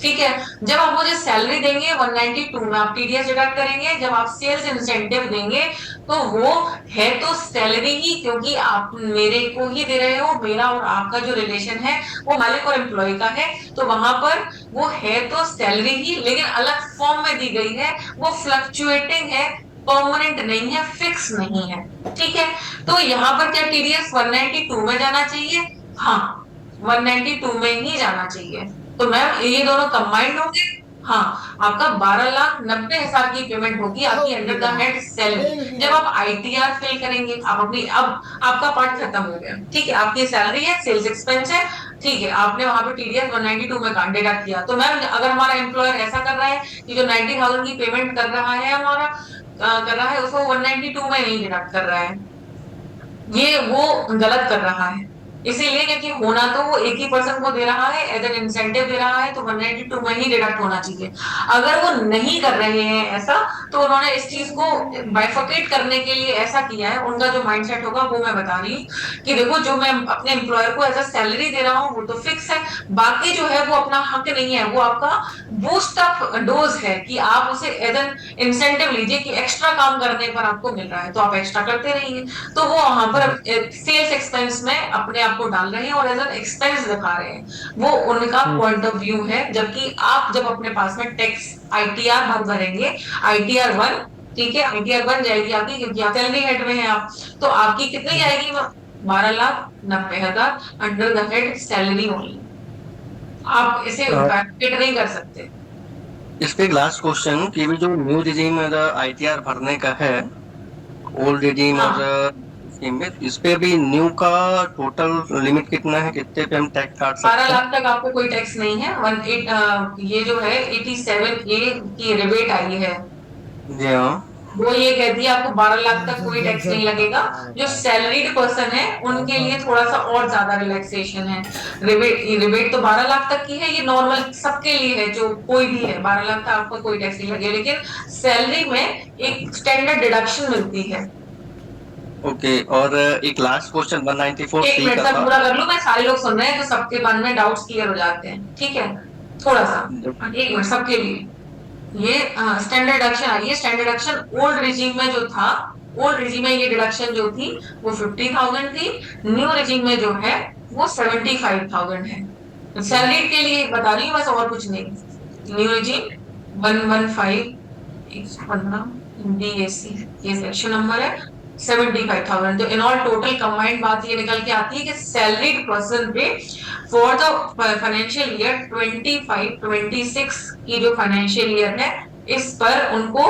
ठीक है। जब आप मुझे सैलरी देंगे 192 में आप टीडीएस डिडक्ट करेंगे, जब आप सेल्स इंसेंटिव देंगे तो वो है तो सैलरी ही, क्योंकि आप मेरे को ही दे रहे हो, मेरा और आपका जो रिलेशन है वो मालिक और एम्प्लॉय का है, तो वहां पर वो है तो सैलरी ही, लेकिन अलग फॉर्म में दी गई है, वो फ्लक्चुएटिंग है, परमानेंट नहीं है, फिक्स नहीं है, ठीक है। तो यहाँ पर क्या टीडीएस 192 में जाना चाहिए? हाँ, 192 में ही जाना चाहिए। तो मैम ये दोनों कंबाइंड होंगे, हाँ, आपका 12,90,000 की पेमेंट होगी आपकी अंडर द हेड सैलरी। जब आप आईटीआर फिल करेंगे, आप अपनी, अब आपका पार्ट खत्म हो गया, ठीक है। आपकी सैलरी है, सेल्स एक्सपेंस है, ठीक है, आपने वहां पे टीडीएस 192 में डिडक्ट किया। तो मैम अगर हमारा एम्प्लॉयर ऐसा कर रहा है कि जो 90,000 की पेमेंट कर रहा है हमारा कर रहा है उसको 192 में नहीं डिडक्ट कर रहा है, ये वो गलत कर रहा है। इसीलिए क्योंकि होना तो वो एक ही पर्सन को दे रहा है, एज एन इंसेंटिव दे रहा है, तो 192 में ही डिडक्ट होना चाहिए। अगर वो नहीं कर रहे हैं ऐसा, तो उन्होंने इस चीज को बाइफर्केट करने के लिए ऐसा किया है। उनका जो माइंडसेट होगा वो मैं बता रही हूँ कि देखो, जो मैं अपने एम्प्लॉयर को एज अ सैलरी दे रहा हूँ वो तो फिक्स है, बाकी जो है वो अपना हक नहीं है, वो आपका बूस्ट अप डोज है कि आप उसे एज एन इंसेंटिव लीजिए कि एक्स्ट्रा काम करने पर आपको मिल रहा है तो आप एक्स्ट्रा करते रहिए। तो वो वहां पर सेल्स एक्सपेंस में अपने आप को डाल रहे हैं और एज एन एक्सपेंस दिखा रहे हैं, वो उनका पॉइंट ऑफ व्यू है। जबकि आप जब अपने पास में टैक्स आईटीआर भरेंगे, आईटीआर 1, ठीक है, आईटीआर 1 जाएगी आपकी, क्योंकि आप सैलरी हेड में हैं आप, तो आपकी कितनी जाएगी? 12,90,000 under the head salary only. आप इसे कैलकुलेट नहीं कर सकते। इस पे एक लास्ट क्वेश्चन कि भी जो न्यू रिजीम आईटीआर भरने का है, ओल्ड रिजीम और स्कीम में, इस पे भी न्यू का टोटल लिमिट कितना है, कितने पे हम टैक्स काट सकते हैं? 12 लाख तक आपको कोई टैक्स नहीं है। 18 ये जो है 87A की रिबेट आई है, जी हाँ, वो ये कहती है आपको 12 लाख तक कोई टैक्स नहीं लगेगा। जो सैलरीड पर्सन है उनके लिए थोड़ा सा और ज्यादा रिलैक्सेशन है। रिबेट तो 12 लाख तक की है, ये नॉर्मल सबके लिए है, जो कोई भी है 12 लाख तक आपको कोई टैक्स नहीं लगेगा, लेकिन सैलरी में एक स्टैंडर्ड डिडक्शन मिलती है। ओके। और एक लास्ट क्वेश्चन 194 एक मिनट तक पूरा कर लूं, मैं, सारे लोग सुन रहे हैं तो सबके मन में डाउट्स क्लियर हो जाते हैं, ठीक है। थोड़ा सा एक मिनट सबके लिए, ये स्टैंडर्ड डिडक्शन आई है। स्टैंडर्ड डिडक्शन ओल्ड रिजीम में जो था ओल्ड रिजीम में ये डिडक्शन जो थी वो 50,000 थी, न्यू रिजीम में जो है वो 75,000 है। सैलरीड के लिए बता रही हूँ बस, और कुछ नहीं। न्यू रिजीम 115 DAC ये सेक्शन नंबर है, 75,000। तो इन ऑल टोटल कंबाइंड बात ये निकल के आती है कि सैलरीड पर्सन पे फॉर द फाइनेंशियल ईयर 25-26 की जो फाइनेंशियल ईयर है, इस पर उनको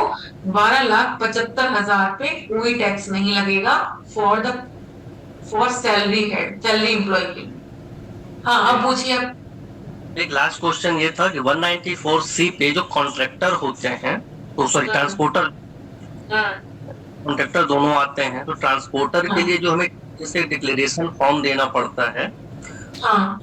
12,75,000 पे कोई टैक्स नहीं लगेगा for salary head, salary employ के। हाँ, अब पूछिए। एक लास्ट क्वेश्चन ये था कि 194C पे जो कॉन्ट्रैक्टर होते हैं, तो सॉरी ट्रांसपोर्टर, कॉन्ट्रैक्टर दोनों आते हैं, तो ट्रांसपोर्टर के लिए जो हमें जैसे डिक्लेरेशन फॉर्म देना पड़ता है, हाँ,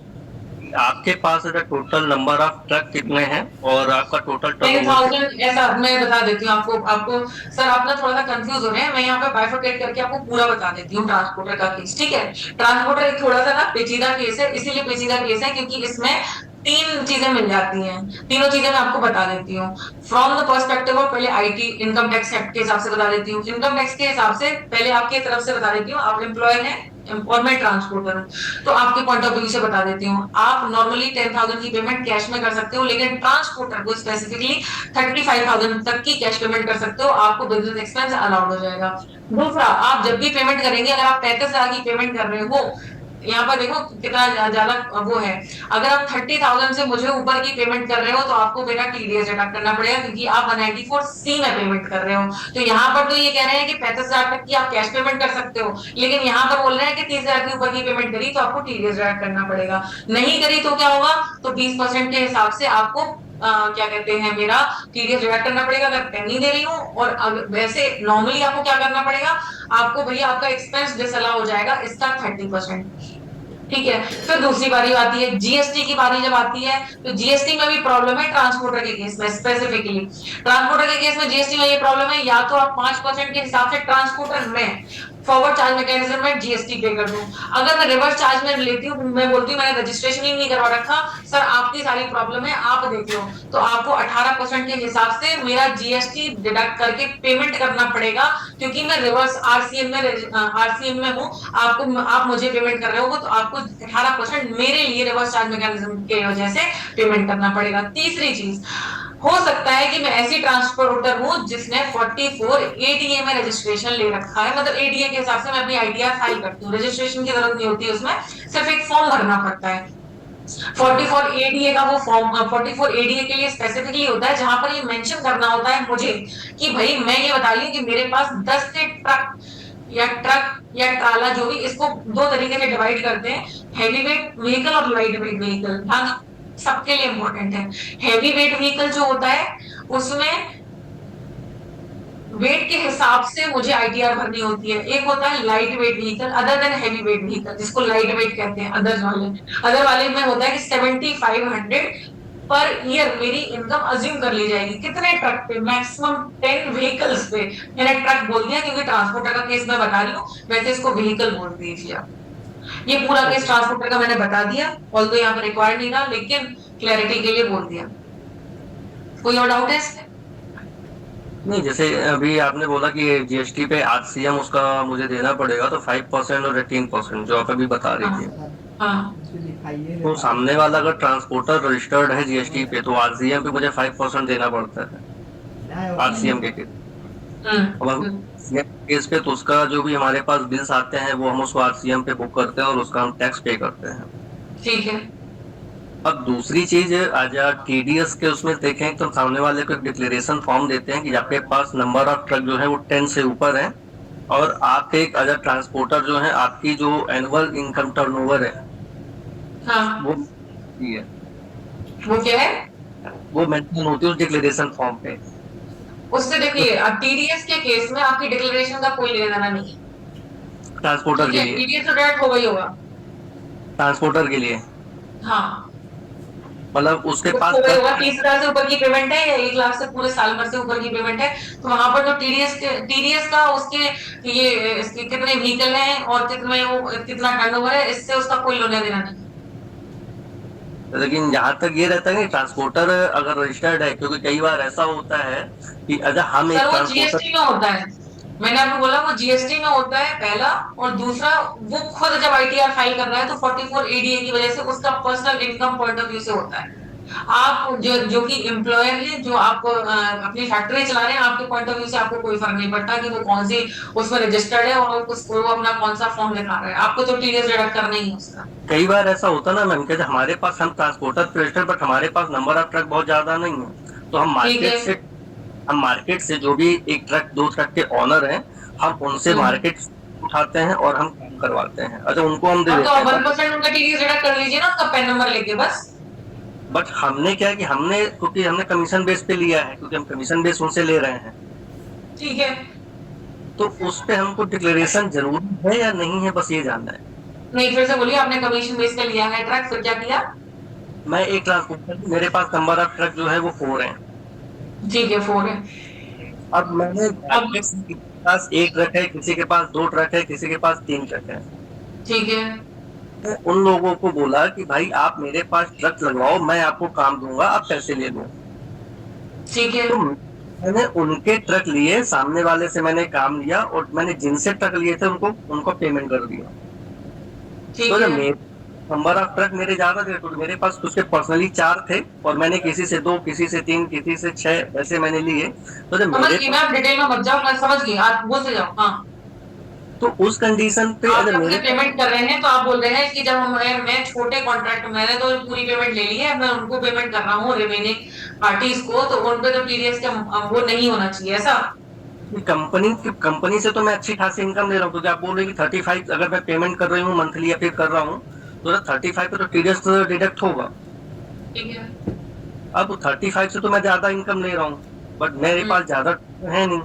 आपके पास टोटल नंबर ऑफ ट्रक कितने हैं और आपका टोटल 10,000 ऐसा मैं बता देती हूँ आपको सर, आप ना थोड़ा सा कंफ्यूज हो रहे हैं। मैं यहाँ पे बाइफरकेट करके आपको पूरा बता देती हूँ ट्रांसपोर्टर का केस, ठीक है। ट्रांसपोर्टर एक थोड़ा सा ना पेचीदा केस है, इसीलिए पेचीदा केस है क्योंकि इसमें 3 चीजें मिल जाती हैं। तीनों चीजें मैं आपको बता देती हूँ फ्रॉम द पर्सपेक्टिव ऑफ, पहले आईटी इनकम टैक्स एक्ट के हिसाब से बता देती हूँ। इनकम टैक्स के हिसाब से पहले आपकी तरफ से बता देती हूँ, आप एम्प्लॉय हैं और मैं ट्रांसपोर्टर हूँ, तो आपके पॉइंट ऑफ व्यू से बता देती हूँ। आप नॉर्मली 10,000 की पेमेंट कैश में कर सकते हो, लेकिन ट्रांसपोर्टर को स्पेसिफिकली 35,000 तक की कैश पेमेंट कर सकते हो, आपको बिजनेस एक्सपेंस अलाउड हो जाएगा। दूसरा, आप जब भी पेमेंट करेंगे, अगर आप 35,000 की पेमेंट कर रहे हो, यहाँ पर देखो कितना ज्यादा वो है, अगर आप 30,000 से मुझे ऊपर की पेमेंट कर रहे हो तो आपको मेरा टीडीएस डिडक्ट करना पड़ेगा, क्योंकि आप 194C में पेमेंट कर रहे हो। तो यहाँ पर तो ये कह रहे हैं कि 35,000 तक की आप कैश पेमेंट कर सकते हो, लेकिन यहाँ पर बोल रहे हैं कि 30,000 के ऊपर की पेमेंट करी तो आपको टीडीएस डिडक्ट करना पड़ेगा। नहीं करी तो क्या होगा, तो 20% के हिसाब से आपको क्या कहते हैं, मेरा टीडीएस डिडक्ट करना पड़ेगा अगर पेनी दे रही हूँ। और वैसे नॉर्मली आपको क्या करना पड़ेगा, आपको भैया आपका एक्सपेंस डिसअलाउ हो जाएगा इसका 30%, ठीक है। फिर दूसरी बारी आती है जीएसटी की बारी, जब आती है तो जीएसटी में भी प्रॉब्लम है ट्रांसपोर्टर के केस में। स्पेसिफिकली ट्रांसपोर्टर के केस में जीएसटी में ये प्रॉब्लम है, या तो आप 5% के हिसाब से ट्रांसपोर्टर में फॉरवर्ड चार्ज मैकेनिज्म में जीएसटी पे कर दूं। अगर मैं रिवर्स चार्ज में लेती हूँ, मैं बोलती हूँ मैंने रजिस्ट्रेशन ही नहीं करवा रखा, सर आपकी सारी प्रॉब्लम है, आप देख लो, तो आपको 18% के हिसाब से मेरा जीएसटी डिडक्ट करके पेमेंट करना पड़ेगा, क्योंकि मैं रिवर्स आरसीएम में हूँ। आप मुझे पेमेंट कर रहे हो तो आपको 18% मेरे लिए रिवर्स चार्ज मैकेनिज्म के वजह से पेमेंट करना पड़ेगा। तीसरी चीज, हो सकता है कि मैं ऐसी ट्रांसपोर्टर हूं जिसने 44 एडीए में रजिस्ट्रेशन ले रखा है, मतलब एडीए के हिसाब से मैं अपनी आईटीआर फाइल करती हूँ, रजिस्ट्रेशन की जरूरत नहीं होती, उसमें सिर्फ एक फॉर्म भरना पड़ता है। 44 एडीए का वो फॉर्म 44 एडीए के लिए स्पेसिफिकली होता है, जहां पर ये मेंशन करना होता है मुझे कि भाई मैं ये बता रही हूँ कि मेरे पास 10 से ट्रक या ट्राला, जो भी, इसको 2 तरीके से डिवाइड करते हैं, हैवी वेट व्हीकल और लाइट वेट व्हीकल। हाँ, सबके लिए इंपॉर्टेंट है। हैवी वेट व्हीकल जो होता है उसमें वेट के हिसाब से मुझे आईटीआर भरनी होती है। एक होता है light weight vehicle other than heavy weight vehicle, जिसको लाइट वेट कहते हैं। अदर वाले में होता है कि 7,500 पर ईयर मेरी इनकम अज्यूम कर ली जाएगी। कितने ट्रक पे, मैक्सिमम 10 व्हीकल्स पे। मैंने ट्रक बोल दिया क्योंकि ट्रांसपोर्टर का केस मैं बता रही हूँ, वैसे इसको व्हीकल बोल दीजिए आप। ये पूरा केस ट्रांसपोर्टर का मैंने बता दिया, ऑल्दो यहाँ पर रिक्वायर्ड नहीं था, लेकिन क्लैरिटी के लिए बोल दिया। कोई और डाउट है इसमें? नहीं, जैसे अभी आपने बोला कि जीएसटी पे आरसीएम उसका मुझे देना पड़ेगा, तो 5% और 18% जो आप अभी बता रही थी, हाँ, तो सामने वाला अगर ट्रांसपोर्टर रजिस्टर्ड है जीएसटी पे, तो आरसीएम पे मुझे 5% देना पड़ता है आरसीएम के केस। अब केस पे तो उसका जो भी हमारे पास बिल्स आते हैं वो हम उसको आरसीएम पे बुक करते हैं और उसका हम टैक्स पे करते हैं, ठीक है। अब दूसरी चीज आज टीडीएस के उसमें देखें तो सामने वाले को एक डिक्लेरेशन फॉर्म देते हैं कि आपके पास नंबर ऑफ ट्रक जो है वो 10 से ऊपर है, और आप एक अदर ट्रांसपोर्टर जो है, आपकी जो एनुअल इनकम टर्नओवर है, हाँ, वो क्या है, वो मेंशन होती है उस डिक्लेरेशन फॉर्म पे। उससे देखिए, अब टीडीएस के केस में आपकी डिक्लेरेशन का कोई लेना देना नहीं है ट्रांसपोर्टर के लिए, टीडीएस तो डायरेक्ट होगा ही होगा। ट्रांसपोर्टर के लिए हाँ, मतलब उसके पास 30,000 से ऊपर की पेमेंट है या 1 लाख से पूरे साल भर से ऊपर की पेमेंट है, तो वहां पर जो टीडीएस का उसके ये इसके कितने व्हीकल हैं और कितना टर्नओवर है, इससे उसका कोई लेना देना नहीं। लेकिन जहाँ तक ये रहता है कि ट्रांसपोर्टर अगर रजिस्टर्ड है, क्योंकि कई बार ऐसा होता है कि अगर हम एक जीएसटी में होता है, मैंने आपको बोला वो जीएसटी में होता है पहला, और दूसरा वो खुद जब आईटीआर फाइल कर रहा है तो 44 एडीए की वजह से उसका personal income point of view से होता है। आप जो कि एम्प्लॉयर है, जो आप अपनी फैक्ट्री चला रहे हैं, आपके पॉइंट ऑफ व्यू से आपको कोई फर्क नहीं पड़ता कि वो कौन सी उसमें रजिस्टर्ड है और उसको वो अपना कौन सा फॉर्म दिखा रहा है, आपको तो टीडीएस डिडक्ट करना ही है उसका। कई बार ऐसा होता ना मैम कि हमारे पास हम ट्रांसपोर्टर रजिस्टर्ड बट हमारे पास नंबर ऑफ ट्रक बहुत ज्यादा नहीं है, तो हम मार्केट से जो भी एक ट्रक दो ट्रक के ऑनर हैं हम उनसे मार्केट उठाते हैं और हम काम करवाते हैं। अच्छा, उनको हम दे तो देते हैं 1% उनका टीडीएस डिडक्ट कर लीजिए ना, उसका पैन नंबर लेके बस। बट हमने क्या है कि क्योंकि हमने कमीशन बेस पे लिया है, क्योंकि हम कमीशन बेस उनसे ले रहे हैं, ठीक है। तो उस पे हमको डिक्लेरेशन जरूरी है या नहीं है, बस ये जानना है। नहीं, फिर से बोलिए, आपने कमीशन बेस पे लिया है ट्रक, फिर क्या किया? मैं एक ट्रांसपोर्टर, मेरे पास नंबर ऑफ ट्रक जो है वो 4 है। ठीक है, 4 है। अब मैंने किसी के पास एक ट्रक है, किसी के पास 2 ट्रक है, किसी के पास 3 ट्रक है। ठीक है। मैं उन लोगों को बोला कि भाई आप मेरे पास ट्रक लगवाओ, मैं आपको काम दूंगा, आप पैसे ले लो। ठीक है। तो मैंने उनके ट्रक लिए, सामने वाले से मैंने काम लिया और मैंने जिनसे ट्रक लिए थे उनको पेमेंट कर दिया। ठीक तो है। जब मेरे नंबर ऑफ ट्रक मेरे ज्यादा थे तो मेरे पास उसके पर्सनली 4 थे और मैंने किसी से 2, किसी से 3, किसी से 6 ऐसे मैंने लिए। तो जब समझ मेरे गई मैं, आप डिटेल में मत जाओ, मैं समझ गई, आप बोलते जाओ। हाँ, तो उस कंडीशन पे आप अगर जब मेरे से पेमेंट कर रहे हैं तो आप बोल रहे हैं कि जब मैं छोटे कॉन्ट्रैक्ट, मैंने तो पूरी पेमेंट ले ली है, मैं उनको पेमेंट कर रहा हूँ रिमेनिंग पार्टीज को, तो उन पे तो टीडीएस का वो नहीं होना चाहिए, ऐसा? कंपनी से तो मैं अच्छी खासी इनकम ले रहा हूँ, क्योंकि आप बोल रहे हैं कि 35 अगर मैं पेमेंट कर रही हूँ मंथली या फिर कर रहा हूँ तो 35 पे तो टीडीएस डिडक्ट होगा। ठीक है। अब 35 से तो मैं ज्यादा इनकम ले रहा हूँ, बट मेरे पास ज्यादा है नहीं,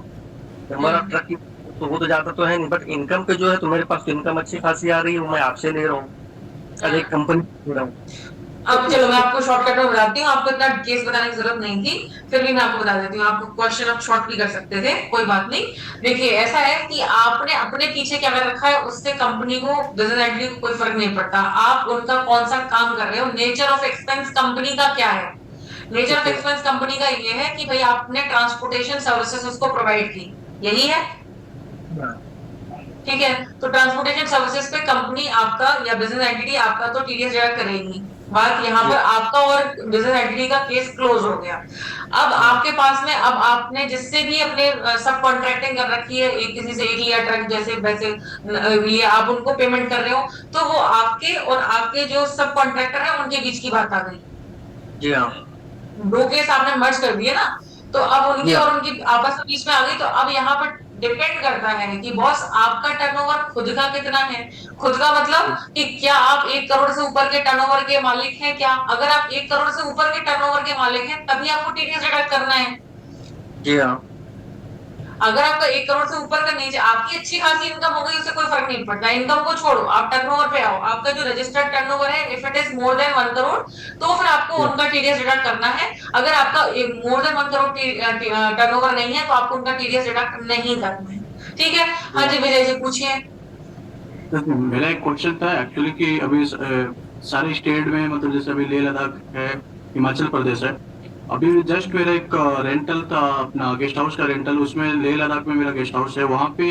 हमारा ट्रक की तो वो तो ज्यादा तो है नहीं, बट इनकम पे जो है तो मेरे पास तो इनकम अच्छी खासी आ रही है, वो मैं आपसे ले रहा हूँ, अरे एक कंपनी ले रहा हूँ। अब चलो मैं आपको शॉर्टकट में बताती हूँ, आपको इतना केस बताने की जरूरत नहीं थी, फिर भी मैं आपको बता देती हूँ, आपको क्वेश्चन आप शॉर्ट भी कर सकते थे, कोई बात नहीं। देखिए ऐसा है कि आपने अपने पीछे क्या कर रखा है, उससे कंपनी को, बिजनेस एंटिटी को कोई फर्क नहीं पड़ता, आप उनका कौन सा काम कर रहे हो। नेचर ऑफ एक्सपेंस कंपनी का क्या है? नेचर ऑफ एक्सपेंस कंपनी का ये है कि भाई आपने ट्रांसपोर्टेशन सर्विसेज उसको प्रोवाइड की, यही है, ठीक है? तो ट्रांसपोर्टेशन सर्विसेज पे कंपनी आपका या बिजनेस एंटिटी आपका तो टीडीएस डिडक्ट करेगी। बात यहाँ पर आपका और बिजनेस एंटिटी का केस क्लोज हो गया। अब आपके पास में, अब आपने जिससे भी अपने सब कॉन्ट्रैक्टिंग कर रखी है, एक किसी से एक लिया ट्रक जैसे वैसे ये आप उनको पेमेंट कर रहे हो, तो वो आपके और आपके जो सब कॉन्ट्रैक्टर है उनके बीच की बात आ गई। जी हाँ, 2 केस आपने मर्ज कर दिए ना, तो अब उनकी और उनकी आपस में बीच में आ गई। तो अब यहाँ पर डिपेंड करता है कि बॉस आपका टर्नओवर खुद का कितना है। खुद का मतलब कि क्या आप 1 करोड़ से ऊपर के टर्नओवर के मालिक हैं क्या? अगर आप 1 करोड़ से ऊपर के टर्नओवर के मालिक हैं तभी आपको टीडीएस डिडक्ट करना है। जी हाँ, अगर आपका 1 करोड़ से ऊपर का नहीं, आपकी अच्छी खासी इनकम हो गई, उससे कोई फर्क नहीं पड़ता, इनकम को छोड़ो, आप टर्नओवर पे आओ। आपका जो रजिस्टर्ड टर्नओवर है, if it is more than 1 crore तो फिर आपको उनका टीडीएस डिडक्ट करना है। अगर आपका मोर देन 1 करोड़ टर्नओवर नहीं है तो आपको उनका टीडीएस डिडक्ट नहीं करना है, ठीक है? हाँ जी, विजय जी पूछिए। मेरा एक क्वेश्चन था एक्चुअली कि अभी सारे स्टेट में, मतलब जैसे अभी लेह लद्दाख है, हिमाचल प्रदेश है, अभी जस्ट मेरा एक रेंटल था, अपना गेस्ट हाउस का रेंटल, उसमें लेह लद्दाख में मेरा गेस्ट हाउस है, वहाँ पे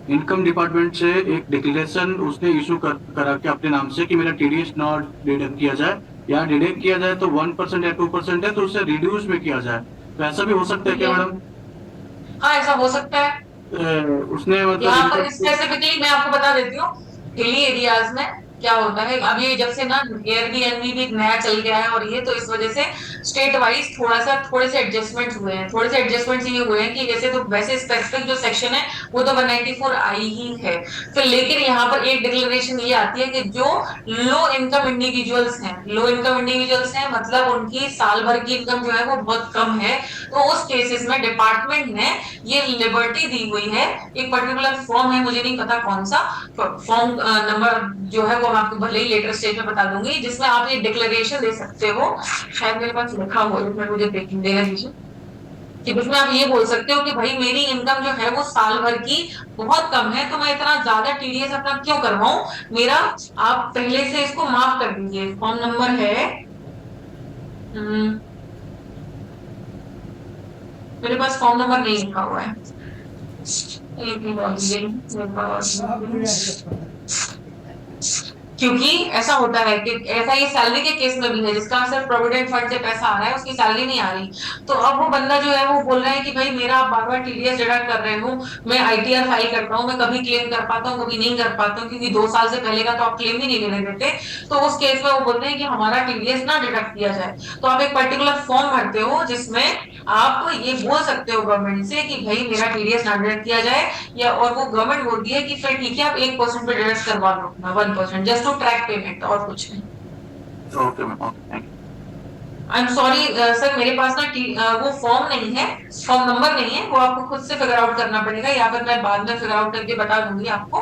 इनकम डिपार्टमेंट से एक डिक्लेरेशन उसने इशू करा के अपने नाम से कि मेरा टीडीएस नॉट डिडक्ट किया जाए, या डिडक्ट किया जाए तो 1% या 2% है तो उससे रिड्यूस में किया जाए, तो ऐसा भी हो सकता है क्या मैडम? हाँ, ऐसा हो सकता है। उसने यहाँ पर मतलब स्पेसिफिकली मैं आपको बता देती हूँ, हिली एरियाज में क्या होता है, अब ये जब से ना एयरबीएनबी भी नया चल गया है और ये, तो इस वजह से स्टेट वाइज थोड़े से एडजस्टमेंट हुए हैं। थोड़े से एडजस्टमेंट ये हुए हैं कि जैसे, तो वैसे स्पेसिफिक जो सेक्शन है वो तो 194 आई ही है, फिर लेकिन यहाँ पर एक डिक्लेरेशन ये आती है कि जो लो इनकम इंडिविजुअल्स हैं, लो इनकम इंडिविजुअल्स हैं मतलब उनकी साल भर की इनकम जो है वो बहुत कम है, तो उस केसेस में डिपार्टमेंट ने ये लिबर्टी दी हुई है। एक पर्टिकुलर फॉर्म है, मुझे नहीं पता कौन सा फॉर्म नंबर जो है वो मैं आपको भले ही लेटर स्टेज में बता दूंगी, जिसमें आप ये डिक्लेरेशन दे सकते हो, शायद मेरे पास लिखा हुआ है, मुझे देना दीजिए, कि उसमें आप ये बोल सकते हो कि भाई मेरी इनकम जो है वो साल भर की बहुत कम है, तो मैं इतना ज्यादा टीडीएस अपना क्यों करवाऊं, मेरा आप पहले से इसको माफ कर दीजिए। फॉर्म नंबर है, मेरे पास फॉर्म नंबर नहीं लिखा हुआ है, क्योंकि ऐसा होता है कि ऐसा ये सैलरी के केस में भी है, जिसका सिर्फ प्रोविडेंट फंड से पैसा आ रहा है, उसकी सैलरी नहीं आ रही, तो अब वो बंदा जो है वो बोल रहा है कि भाई मेरा आप बार बार टीडीएस डिडक्ट कर रहे हो, मैं आईटीआर फाइल करता हूँ, मैं कभी क्लेम कर पाता हूँ, कभी नहीं कर पाता हूँ, क्योंकि 2 साल से पहले का तो आप क्लेम ही नहीं लेने देते। तो उस केस में वो बोलते हैं कि हमारा टीडीएस ना डिडक्ट किया जाए। तो आप एक पर्टिकुलर फॉर्म भरते हो जिसमें आप ये बोल सकते हो गवर्नमेंट से कि भाई मेरा टीडीएस ना डिडक्ट किया जाए, या और वो गवर्नमेंट बोलती है कि फिर ठीक है आप 1% पे डिडक्ट करवा लो, 1% जस्ट टू ट्रैक पेमेंट, और कुछ नहीं। Okay ma'am, okay, thank you. I am sorry sir, मेरे पास ना वो फॉर्म नहीं है, फॉर्म नंबर नहीं है, वो आपको खुद से फिगर आउट करना पड़ेगा, या फिर मैं बाद में फिगर आउट करके बता दूंगी आपको।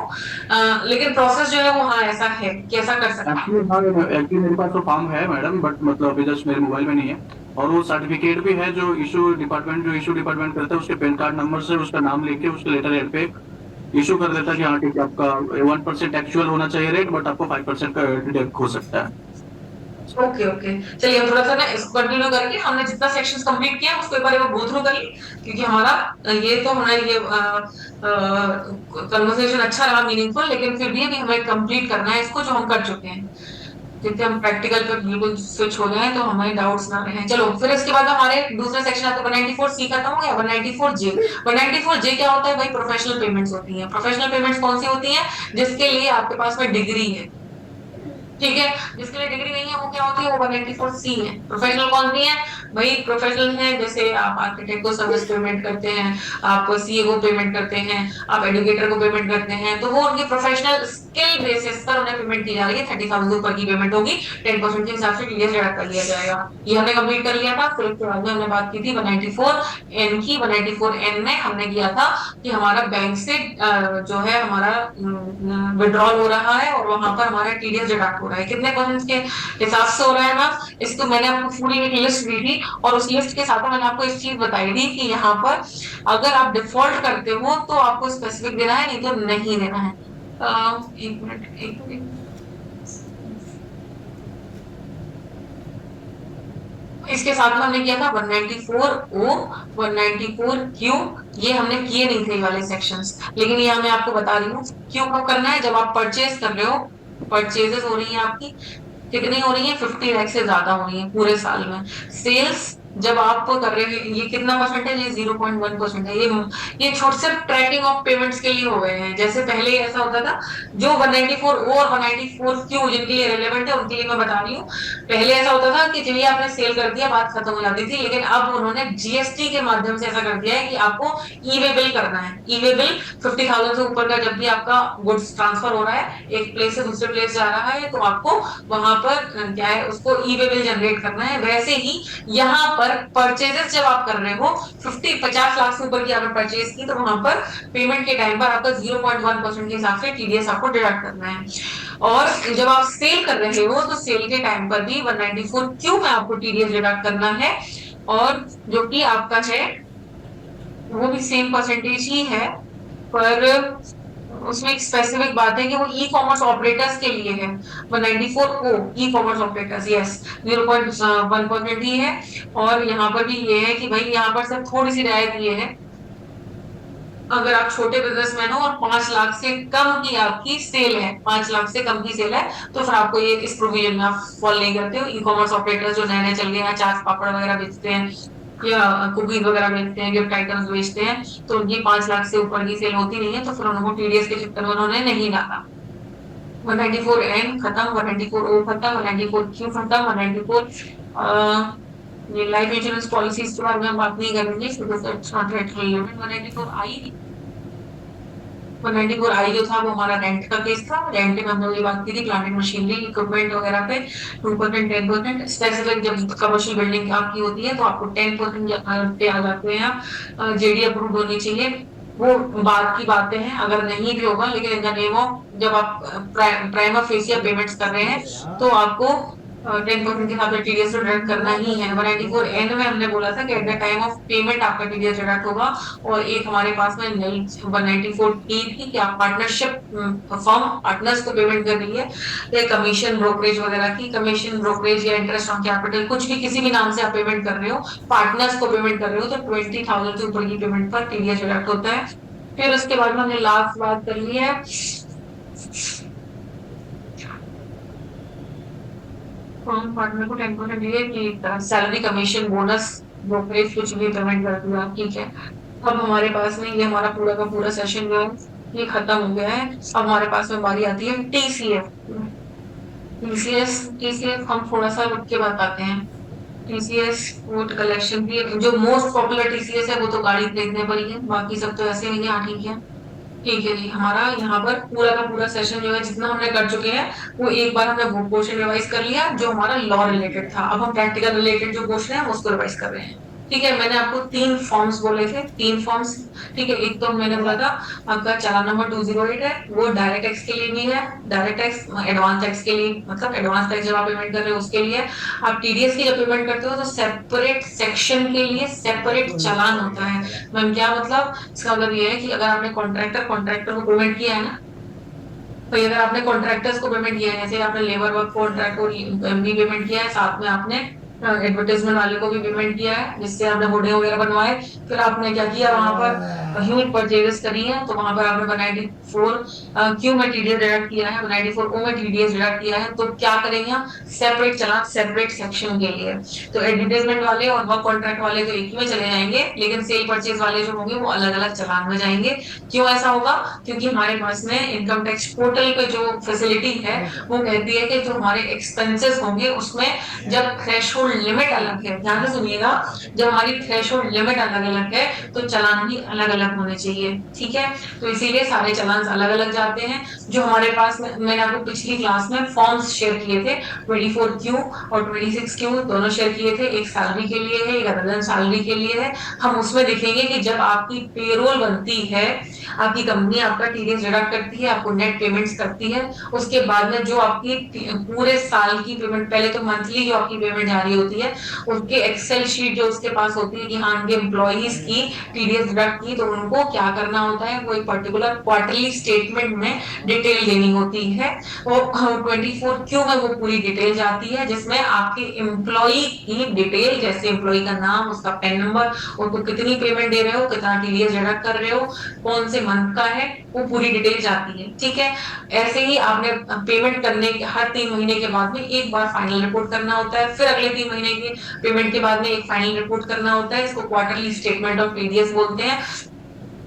लेकिन प्रोसेस जो है वो हाँ ऐसा है, कैसा कर सकते हैं। एक्चुअली मेरे पास तो फॉर्म है मैडम, बट मतलब अभी जस्ट मेरे मोबाइल में नहीं है, और वो सर्टिफिकेट भी है जो इशू डिपार्टमेंट करता है, उसके पैन कार्ड नंबर से उसका नाम लेके उसके लेटर हेड पे इशू कर देता है कि हाँ ठीक है, आपका 1% एक्चुअल होना चाहिए रेट, बट आपको 5% का डिडक्ट हो सकता है। ओके ओके, चलिए हम थोड़ा सा ना इसको कंटिन्यू करके, हमने जितना सेक्शंस कंप्लीट किया उसको एक बार गो थ्रू कर ली, क्योंकि हमारा ये तो हमारा ये कन्वर्सेशन अच्छा रहा, मीनिंगफुल, लेकिन फिर भी अभी हमें कंप्लीट करना है इसको जो हम कर चुके हैं, जितने हम प्रैक्टिकल पे बिल्कुल स्विच हो जाए तो हमारे डाउट्स ना रहे। चलो फिर इसके बाद हमारे दूसरा सेक्शन आता है 194C खत्म हो गया, 194J। 194J क्या होता है भाई? प्रोफेशनल पेमेंट्स होती हैं। प्रोफेशनल पेमेंट्स कौन सी होती हैं? जिसके लिए आपके पास में डिग्री है, ठीक है, जिसके लिए डिग्री नहीं है वो क्या होती है? वो 194C है। प्रोफेशनल कौन सी है भाई? प्रोफेशनल है जैसे आप आर्किटेक्ट को सर्विस पेमेंट करते हैं, आप सीए को पेमेंट करते हैं, आप एडुकेटर को पेमेंट करते हैं, तो वो उनके प्रोफेशनल स्किल बेसिस पर उन्हें पेमेंट की जा रही है। 30,000 ऊपर की पेमेंट होगी, 10% के हिसाब से टीडीएस डिडक्ट कर लिया जाएगा। ये हमने कंप्लीट कर लिया था। फिर उसके बाद में हमने बात की थी 194N की। 194N में हमने किया था कि हमारा बैंक से जो है हमारा विड्रॉल हो रहा है और वहां पर हमारा टीडीएस डिडक्ट हो रहा है। कितने परसेंट के हिसाब से हो रहा है मैम? इसको मैंने आपको पूरी एक लिस्ट दी थी, और उस लिस्ट के साथ मैंने आपको एक चीज बताई थी कि यहाँ पर अगर आप डिफॉल्ट करते हो तो आपको स्पेसिफिक देना है, नहीं तो नहीं देना है। एक मिनट, इसके साथ में हमने किया था 194O, 194Q, ये हमने किए नहीं थे ये वाले सेक्शंस, लेकिन ये मैं आपको बता रही हूँ। क्यों कब करना है? जब आप परचेज कर रहे हो, परचेजेस हो रही है आपकी, कितनी हो रही है? 50 लाख से ज्यादा हो रही है पूरे साल में। सेल्स जब आप कर रहे हैं, ये कितना परसेंटेज है? 0.1% है। ये छोटे से ट्रैकिंग ऑफ पेमेंट्स के लिए हो गए हैं। जैसे पहले ऐसा होता था, जो 194O और 194Q जिनके लिए रेलेवेंट है उनके लिए मैं बता रही हूँ। पहले ऐसा होता था कि चलिए आपने सेल कर दिया, बात खत्म हो जाती थी, लेकिन अब उन्होंने जीएसटी के माध्यम से ऐसा कर दिया है कि आपको ई वे बिल करना है। ई वे बिल 50,000 से ऊपर का जब भी आपका गुड्स ट्रांसफर हो रहा है, एक प्लेस से दूसरे प्लेस जा रहा है, तो आपको वहां पर क्या है, उसको ई वे बिल जनरेट करना है। वैसे ही यहाँ पर परचेजेस जब आप कर रहे हो 50 लाख से ऊपर की आपने परचेज की, तो वहां पर पेमेंट के टाइम पर आपका 0.1% के हिसाब से टीडीएस आपको डिडक्ट करना है। और जब आप सेल कर रहे हो तो सेल के टाइम पर भी 194Q में आपको टीडीएस डिडक्ट करना है, और जो कि आपका है वो भी सेम परसेंटेज ही है, पर उसमें एक स्पेसिफिक बात है कि वो ई कॉमर्स ऑपरेटर्स के लिए है। 194O e commerce operators, yes, 0.1% ही है। और यहाँ पर भी ये है कि भाई यहाँ पर सिर्फ थोड़ी सी रियायत ये है, अगर आप छोटे बिजनेसमैन हो और 5 लाख से कम की आपकी सेल है, 5 लाख से कम की सेल है, तो फिर आपको ये इस प्रोविजन में आप फॉलो नहीं करते हो। ई कॉमर्स ऑपरेटर्स जो नए नए चल गए हैं, चाट पापड़ वगैरह बेचते हैं या कुकीज वगैरह बेचते हैं, गिफ्ट आइटम्स बेचते हैं, तो उनकी 5 लाख से ऊपर की सेल होती नहीं है, तो फिर उनको टीडीएस के चक्कर में उन्होंने नहीं डाला। 194N खत्म, 194O खत्म, 194Q खत्म, 194 ये लाइफ इंश्योरेंस पॉलिसीज के बारे में हम बात नहीं करेंगे, 194I जो था वो हमारा रेंट का केस था। रेंट में हमने ये बात की थी, प्लांट एंड मशीनरी, इक्विपमेंट वगैरह पे 2%, 10%। स्पेसिफिक जब कमर्शियल बिल्डिंग आपकी होती है तो आपको 10% पे आ जाते हैं। जेडी अप्रूव होनी चाहिए, वो बात की बातें हैं, अगर नहीं भी होगा, लेकिन इन द नेम ऑफ जब आप प्राइमा फेसिया पेमेंट्स कर रहे हैं तो आपको 10% के साथ टीडीएस डिडक्ट करना ही है। 194N में हमने बोला था कि at the time of payment आपका टीडीएस डिडक्ट होगा। और एक हमारे पास में नई 194T थी कि आप पार्टनरशिप फर्म पार्टनर्स को पेमेंट कर रही है, या कमीशन ब्रोकरेज वगैरह की, कमीशन ब्रोकरेज या इंटरेस्ट ऑन कैपिटल, कुछ भी किसी भी नाम से आप पेमेंट कर रहे हो, पार्टनर्स को पेमेंट कर रहे हो, तो 20,000 से ऊपर की पेमेंट पर टीडीएस डिडक्ट होता है। फिर उसके बाद में हमने लास्ट बात कर ली है फॉर्म पार्टनर को 10% लिए कि सैलरी कमीशन बोनस ब्रोकरेज कुछ भी पेमेंट कर दिया, ठीक है। अब हमारे पास में ये हमारा पूरा का पूरा सेशन जो है ये खत्म हो गया है। अब हमारे पास में बारी आती है टीसीएस। टीसीएस हम थोड़ा सा रुक के बताते हैं। टीसीएस वोट कलेक्शन की जो मोस्ट पॉपुलर टीसीएस है वो तो गाड़ी खरीदने पर ही है, बाकी सब तो ऐसे ही है। हाँ ठीक है, ठीक है जी। हमारा यहाँ पर पूरा का पूरा सेशन जो है जितना हमने कर चुके हैं वो एक बार हमने वो क्वेश्चन रिवाइज कर लिया जो हमारा लॉ रिलेटेड था। अब हम प्रैक्टिकल रिलेटेड जो क्वेश्चन है उसको रिवाइज कर रहे हैं, ठीक है। मैंने आपको 3 फॉर्म्स बोले थे, 3 फॉर्म्स, ठीक है। एक तो मैंने बोला था आपका चालान नंबर 208 है, वो डायरेक्ट टैक्स के लिए भी है, डायरेक्ट टैक्स एडवांस टैक्स के लिए, मतलब एडवांस टैक्स जब आप पेमेंट कर रहे हो उसके लिए। आप टीडीएस की जब पेमेंट करते हो तो सेपरेट सेक्शन के लिए सेपरेट चालान होता है। मैम क्या मतलब, इसका मतलब ये है कि अगर आपने कॉन्ट्रैक्टर को पेमेंट किया है ना, तो अगर आपने कॉन्ट्रैक्टर्स को पेमेंट किया है, जैसे आपने लेबर वर्क कॉन्ट्रैक्ट को भी पेमेंट किया है, साथ में आपने एडवर्टाइजमेंट वाले को भी पेमेंट किया है जिससे आपने होर्डिंग वगैरह बनवाए, फिर आपने क्या किया वहां पर ह्यूज परचेजेस करी है, तो वहां पर आपने 194 क्यों में टीडीएस डिडक्ट किया है, 194 ओ में टीडीएस डिडक्ट किया है। तो क्या करेंगे हम, सेपरेट चलान सेपरेट सेक्शन के लिए। तो एडवर्टाइजमेंट वाले और वर्क कॉन्ट्रैक्ट वाले तो एक ही में चले जाएंगे, लेकिन सेल परचेज वाले जो होंगे वो अलग अलग चलान में जाएंगे। क्यों ऐसा होगा, क्योंकि हमारे पास में इनकम टैक्स पोर्टल पे जो फैसिलिटी है वो कहती है कि जो हमारे एक्सपेंसेस होंगे उसमें जब थ्रेशोल्ड लिमिट अलग है, ध्यान से सुनिएगा, जब हमारी थ्रेशोल्ड लिमिट अलग अलग है तो चालान भी अलग अलग होने चाहिए, ठीक है। तो इसीलिए सारे चालान अलग अलग जाते हैं। जो हमारे पास मैंने आपको पिछली क्लास में फॉर्म्स शेयर किए थे, 24Q और 26Q दोनों शेयर किए थे, एक सैलरी के लिए है, एक अदर सैलरी के लिए है। हम उसमें देखेंगे कि जब आपकी पेरोल बनती है, आपकी कंपनी आपका टीडीएस डिडक्ट करती है, आपको नेट पेमेंट्स करती है, उसके बाद में जो आपकी पूरे साल की पेमेंट, पहले तो मंथली जो आपकी पेमेंट जारी होती है उसके एक्सेल शीट जो उसके पास होती है कि हाँ उनके एम्प्लॉइज की टीडीएस डिडक्ट की, तो उनको क्या करना होता है, वो एक पर्टिकुलर क्वार्टरली स्टेटमेंट में डिटेल देनी होती है। वो 24Q में वो पूरी डिटेल जाती है जिसमें आपके एम्प्लॉय की डिटेल, जैसे एम्प्लॉय का नाम, उसका पैन नंबर, उनको कितनी पेमेंट दे रहे हो, कितना टीडीएस डिडक्ट कर रहे हो, कौन से मंथ का है, वो पूरी डिटेल जाती है, ठीक है। ऐसे ही आपने पेमेंट करने के हर 3 महीने के बाद में एक बार फाइनल रिपोर्ट करना होता है, फिर अगले 3 महीने की पेमेंट के बाद में एक फाइनल रिपोर्ट करना होता है। इसको क्वार्टरली स्टेटमेंट ऑफ टीडीएस बोलते हैं,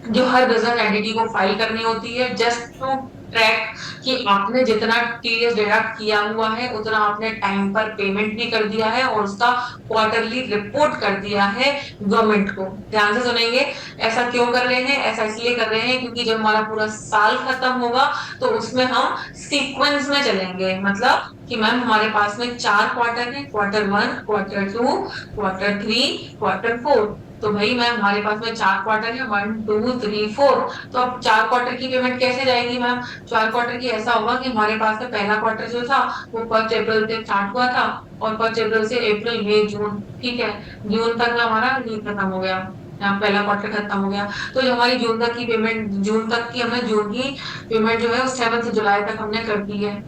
जो हर बिजनेस एंटिटी को फाइल करनी होती है, जस्ट टू ट्रैक कि आपने जितना टीडीएस डिडक्ट किया हुआ है उतना आपने टाइम पर पेमेंट भी कर दिया है और उसका क्वार्टरली रिपोर्ट कर दिया है गवर्नमेंट को। ध्यान से सुनेंगे, ऐसा क्यों कर रहे हैं, ऐसा इसलिए कर रहे हैं क्योंकि जब हमारा पूरा साल खत्म होगा तो उसमें हम सीक्वेंस में चलेंगे, मतलब कि मैम हमारे पास में 4 क्वार्टर है, Q1, Q2, Q3, Q4। तो भाई मैम हमारे पास में 4 क्वार्टर है, 1 2 3 4। तो अब 4 क्वार्टर की पेमेंट कैसे जाएगी मैम, 4 क्वार्टर की ऐसा होगा कि हमारे पास में पहला क्वार्टर जो था वो 1 अप्रैल से स्टार्ट हुआ था और 1 अप्रैल से अप्रैल मई जून, ठीक है, जून तक हमारा ये खत्म हो गया, यहाँ पहला क्वार्टर खत्म हो गया। तो जो हमारी जून तक की पेमेंट, जून तक की हमने जून की पेमेंट जो है 7 जुलाई तक हमने कर दी है।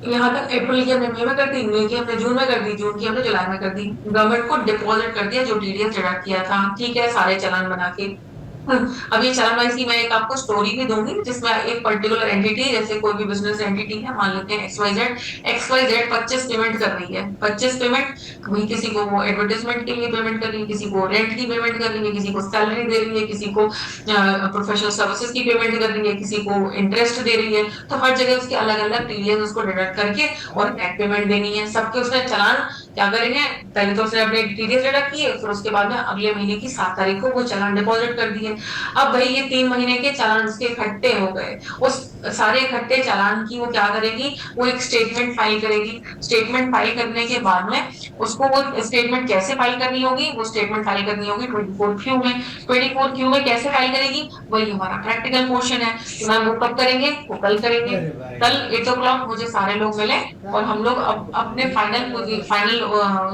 यहाँ तक अप्रैल की हमने मई में कर दी, मई की हमने जून में कर दी, जून की हमने जुलाई में कर दी, गवर्नमेंट को डिपॉजिट कर दिया जो टीडीएस डिडक्ट किया था, ठीक है, सारे चालान बना के। अब ये चालान वाइज की मैं एक आपको स्टोरी भी दूंगी जिसमें एक पर्टिकुलर एंटिटी, जैसे कोई भी बिजनेस एंटिटी है, मान लेते हैं XYZ 25 पेमेंट कर रही है, 25 पेमेंट, वही किसी को वो एडवर्टाइजमेंट के लिए पेमेंट कर रही है, किसी को रेंट की पेमेंट कर रही है, किसी को सैलरी दे रही है, किसी को प्रोफेशनल सर्विसेज की पेमेंट कर रही है, किसी को इंटरेस्ट दे रही है। तो हर जगह उसके अलग अलग टीडीएस उसको डिडक्ट करके और नेट पेमेंट देनी है। सबके उसने चालान क्या करेंगे, पहले तो उसने अपने टीडीएस डिडक्ट किए, फिर उसके बाद में अगले महीने की 7 तारीख को वो चालान डिपॉजिट कर दिए। अब भाई ये 3 महीने के चालान उसके इकट्ठे हो गए, उस सारे इकट्ठे चालान की वो क्या करेगी, वो एक स्टेटमेंट फाइल करेगी। स्टेटमेंट फाइल करने के बाद में उसको वो स्टेटमेंट कैसे फाइल करनी होगी, वो स्टेटमेंट फाइल करनी होगी 24Q में। 24Q में कैसे फाइल करेगी, वही हमारा प्रैक्टिकल पोर्शन है। तो मैम वो कब करेंगे, वो कल करेंगे, कल 8 o'clock मुझे सारे लोग मिले और हम लोग अपने फाइनल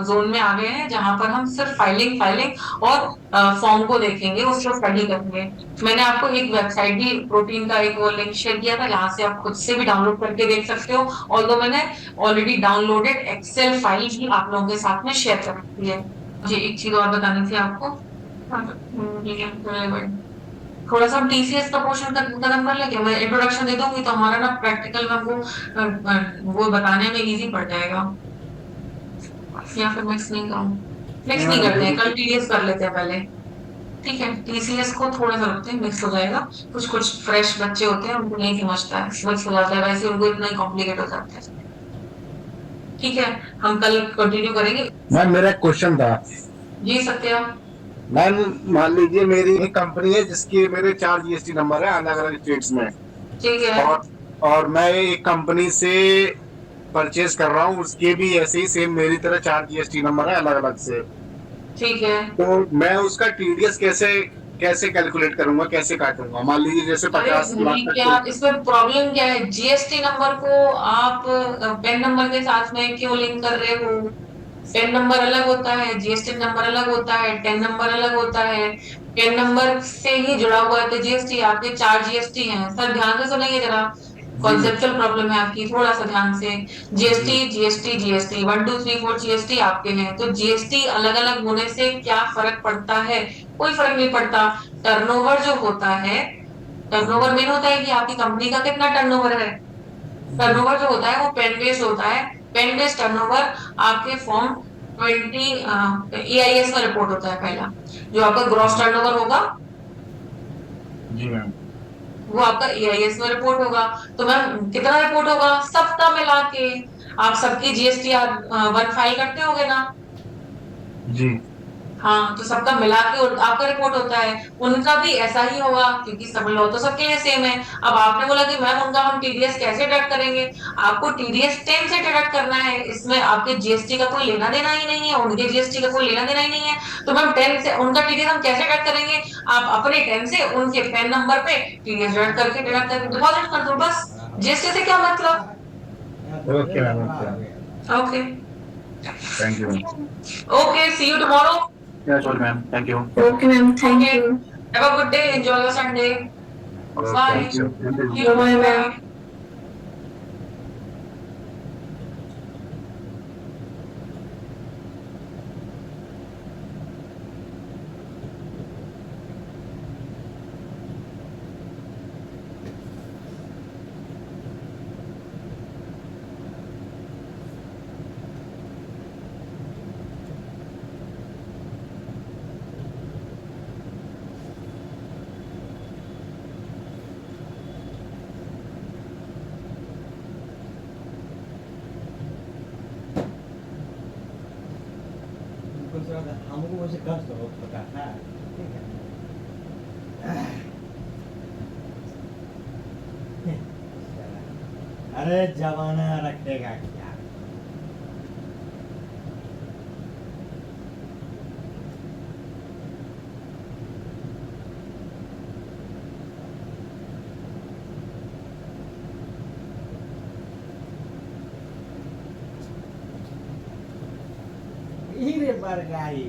जोन में आ गए हैं जहां पर हम सिर्फ फाइलिंग और फॉर्म को देखेंगे, उसको स्टडी करेंगे। मैंने आपको एक वेबसाइट भी प्रोटीन का एक वो लिंक शेयर किया था जहां से आप खुद से भी डाउनलोड करके देख सकते हो, और तो मैंने ऑलरेडी डाउनलोडेड एक्सेल फाइल भी आप लोगों के साथ में शेयर कर दी है। मुझे एक चीज और बतानी थी आपको, थोड़ा सा हम टीसीएस का पोर्शन खत्म कर लेंगे, मैं इंट्रोडक्शन दे दूंगी तो हमारा ना प्रैक्टिकल में हमको वो बताने में इजी पड़ जाएगा। या फिर मिक्स नहीं करूँ, मिक्स नहीं करते हैं, कल टीडीएस कर लेते हैं पहले। ठीक है, टीसीएस को थोड़ा सा रखते हैं, मिक्स हो जाएगा। कुछ कुछ फ्रेश बच्चे होते हैं, उनको नहीं समझता है, मिक्स हो जाता है, वैसे उनको इतना ही कॉम्प्लिकेट हो जाता है। ठीक है, हम कल कंटिन्यू करेंगे। मैम मेरा एक क्वेश्चन था। जी सत्या। मैम मान लीजिए मेरी एक कंपनी है जिसकी मेरे 4 जीएसटी नंबर है अलग अलग स्टेट्स में, ठीक है। और मैं एक कंपनी से परचेज कर रहा हूँ, उसके भी ऐसे ही सेम मेरी तरह 4 जीएसटी नंबर है अलग अलग से। ठीक है, तो मैं उसका टीडीएस कैसे कैसे कैलकुलेट करूंगा, कैसे काटूंगा? मान लीजिए जैसे अरे 50 लाख भाई, तक क्या इसमें प्रॉब्लम क्या है? जीएसटी नंबर को आप पेन नंबर के साथ में क्यों लिंक कर रहे हो? पेन नंबर अलग होता है, जीएसटी नंबर अलग होता है, टेन नंबर अलग होता है। पेन नंबर से ही जुड़ा हुआ है तो जीएसटी, आपके 4 जीएसटी हैं सर, ध्यान से सुनेंगे जरा। जी कॉन्सेप्चुअल प्रॉब्लम है आपकी, थोड़ा सा ध्यान से। जी जीएसटी जीएसटी जीएसटी 1 2 3 4 जीएसटी आपके हैं, तो जीएसटी अलग अलग होने से क्या फर्क पड़ता है? कोई फर्क नहीं पड़ता। टर्नओवर जो होता है, टर्नओवर मेन होता है कि आपकी कंपनी का कितना टर्नओवर है। टर्नओवर जो होता है वो पेन बेस्ड होता है। पेन बेस्ड टर्नओवर आपके फॉर्म 20 EIS का रिपोर्ट होता है पहला, जो आपका ग्रॉस टर्नओवर होगा जी मैम। वो आपका EIS में रिपोर्ट होगा। तो मैम कितना रिपोर्ट होगा सबका मिला के? आप सबकी जीएसटी आप वन फाइल करते होगे ना? जी हाँ, तो सबका मिला के आपका रिपोर्ट होता है। उनका भी ऐसा ही होगा क्योंकि सब लॉ तो सबके लिए सेम है। अब आपने बोला कि मैम उनका हम टीडीएस कैसे डिडक्ट करेंगे? आपको टीडीएस 10 से डिडक्ट करना है, इसमें आपके जीएसटी का कोई लेना देना ही नहीं है, उनके जीएसटी का कोई लेना देना ही नहीं है। तो मैम 10 से उनका टीडीएस हम कैसे डिडक्ट करेंगे? आप अपने 10 से उनके पेन नंबर पे टीडीएस डिडक्ट करके डिपॉजिट कर दो, बस। जीएसटी से क्या मतलब? Okay ma'am, okay okay, thank you ma'am. Okay, see you tomorrow. Yes, well, ma'am. Thank you. Okay, ma'am. Thank Okay, you. have a good day, enjoy your Sunday. Bye. Thank you. Thank you. Bye-bye, ma'am. हमको वैसे कष्ट हो पता है, ठीक है। अरे जमाना रखेगा क्या? हीरे पर गाई